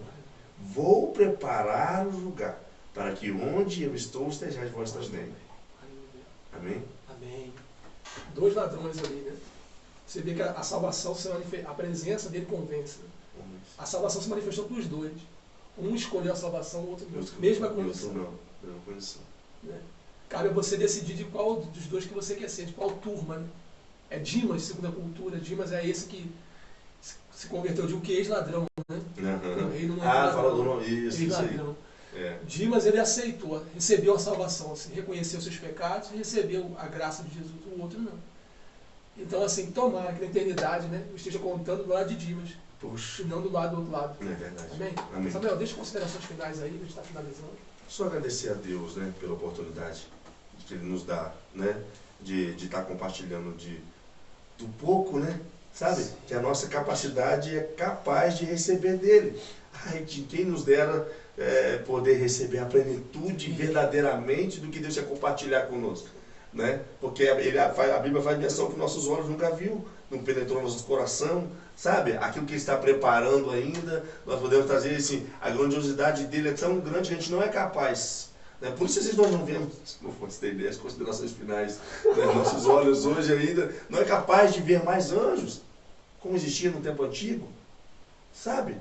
Vou preparar o lugar para que onde eu estou estejais vós também. Amém? Amém. 2 ladrões ali, né? Você vê que a salvação, a presença dele convence. Né? A salvação se manifestou para os dois. Um escolheu a salvação, o outro não. Mesma condição. Mesma condição. Né? Cabe a você decidir de qual dos dois que você quer ser, de qual turma. Né? É Dimas, segundo a cultura. Dimas é esse que se converteu de um que ex-ladrão. Né? Uhum. Ele não é fala do nome. Isso ex-ladrão. É. Dimas, ele aceitou, recebeu a salvação, assim, reconheceu seus pecados e recebeu a graça de Jesus. O outro não. Então, assim, tomara que na eternidade, né, eu esteja contando do lado de Dimas. Puxa. E não do lado do outro lado. É verdade. Amém? Amém. Samuel, deixa considerações finais aí, a gente está finalizando. Só agradecer a Deus, né, pela oportunidade que Ele nos dá, né, de estar compartilhando do pouco, né, sabe? Sim. Que a nossa capacidade é capaz de receber dele. Ai, de quem nos dera poder receber a plenitude verdadeiramente do que Deus quer compartilhar conosco, né? Porque a Bíblia faz menção que nossos olhos nunca viu, não penetrou no nosso coração, sabe? Aquilo que Ele está preparando ainda, nós podemos trazer assim, a grandiosidade dele é tão grande que a gente não é capaz, Né? Por isso nós não vemos, se não fosse ter ideia, as considerações finais, né? Nossos olhos hoje ainda não é capaz de ver mais anjos, como existia no tempo antigo, sabe?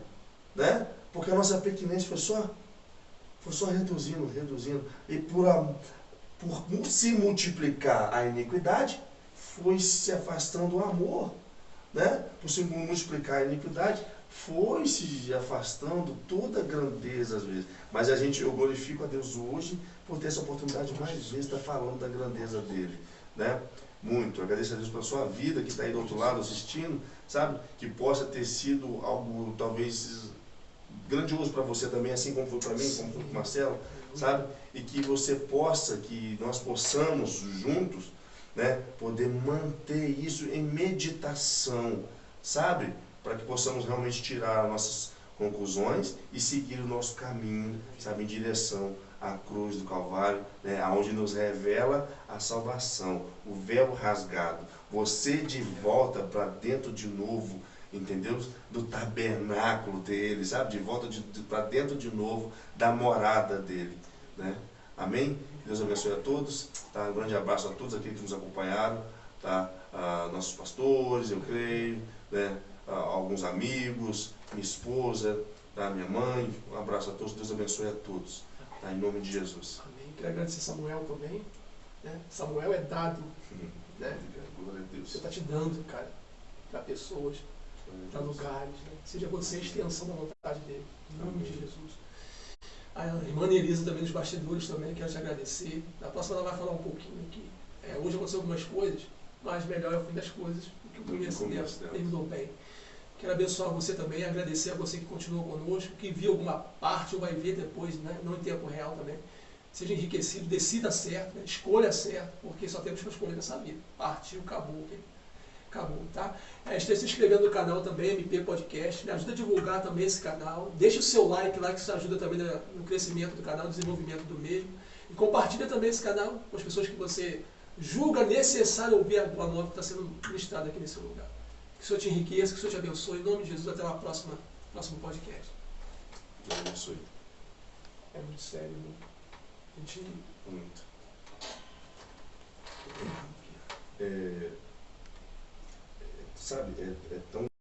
Né? Porque a nossa pequenez foi só reduzindo, e por se multiplicar a iniquidade, foi se afastando o amor, né? Por se multiplicar a iniquidade, foi se afastando toda a grandeza às vezes. Mas eu glorifico a Deus hoje por ter essa oportunidade de mais vezes estar falando da grandeza dele, né? Muito. Agradeço a Deus pela sua vida que está aí do outro lado assistindo, sabe? Que possa ter sido algo talvez grandioso para você também, assim como foi para mim, como foi para o Marcelo, sabe? E que que nós possamos juntos, né, poder manter isso em meditação, sabe? Para que possamos realmente tirar nossas conclusões e seguir o nosso caminho, sabe, em direção à cruz do Calvário, né, aonde nos revela a salvação, o véu rasgado, você de volta para dentro de novo, entendeu? Do tabernáculo dele, sabe? De volta para dentro de novo da morada dele, né? Amém? Deus abençoe a todos, tá? Um grande abraço a todos aqueles que nos acompanharam, tá? Nossos pastores, eu creio, né? Alguns amigos, minha esposa, tá? Minha mãe, um abraço a todos, Deus abençoe a todos, tá? Em nome de Jesus. Amém. Quero agradecer Samuel também, né? Samuel é dado, né? Glória a Deus. Você está te dando, cara, para pessoas, para lugares, né? Seja você a extensão da vontade dele, em nome de Jesus. A irmã Elisa também, dos bastidores também, quero te agradecer. Na próxima ela vai falar um pouquinho aqui. Hoje aconteceu algumas coisas, mas melhor é o fim das coisas, porque o começo dela terminou bem. Quero abençoar você também, agradecer a você que continuou conosco, que viu alguma parte ou vai ver depois, né? Não em tempo real também. Seja enriquecido, decida certo, né? Escolha certo, porque só temos que escolher nessa vida. Partiu, acabou, acabou, tá? Esteja se inscrevendo no canal também, MP Podcast, me ajuda a divulgar também esse canal, deixa o seu like lá que isso ajuda também no crescimento do canal, no desenvolvimento do mesmo, e compartilha também esse canal com as pessoas que você julga necessário ouvir a boa nova que está sendo ministrada aqui nesse lugar. Que o Senhor te enriqueça, que o Senhor te abençoe, em nome de Jesus, até o próximo podcast. Deus abençoe. É muito sério, né? A gente... Muito. Sabe, é tão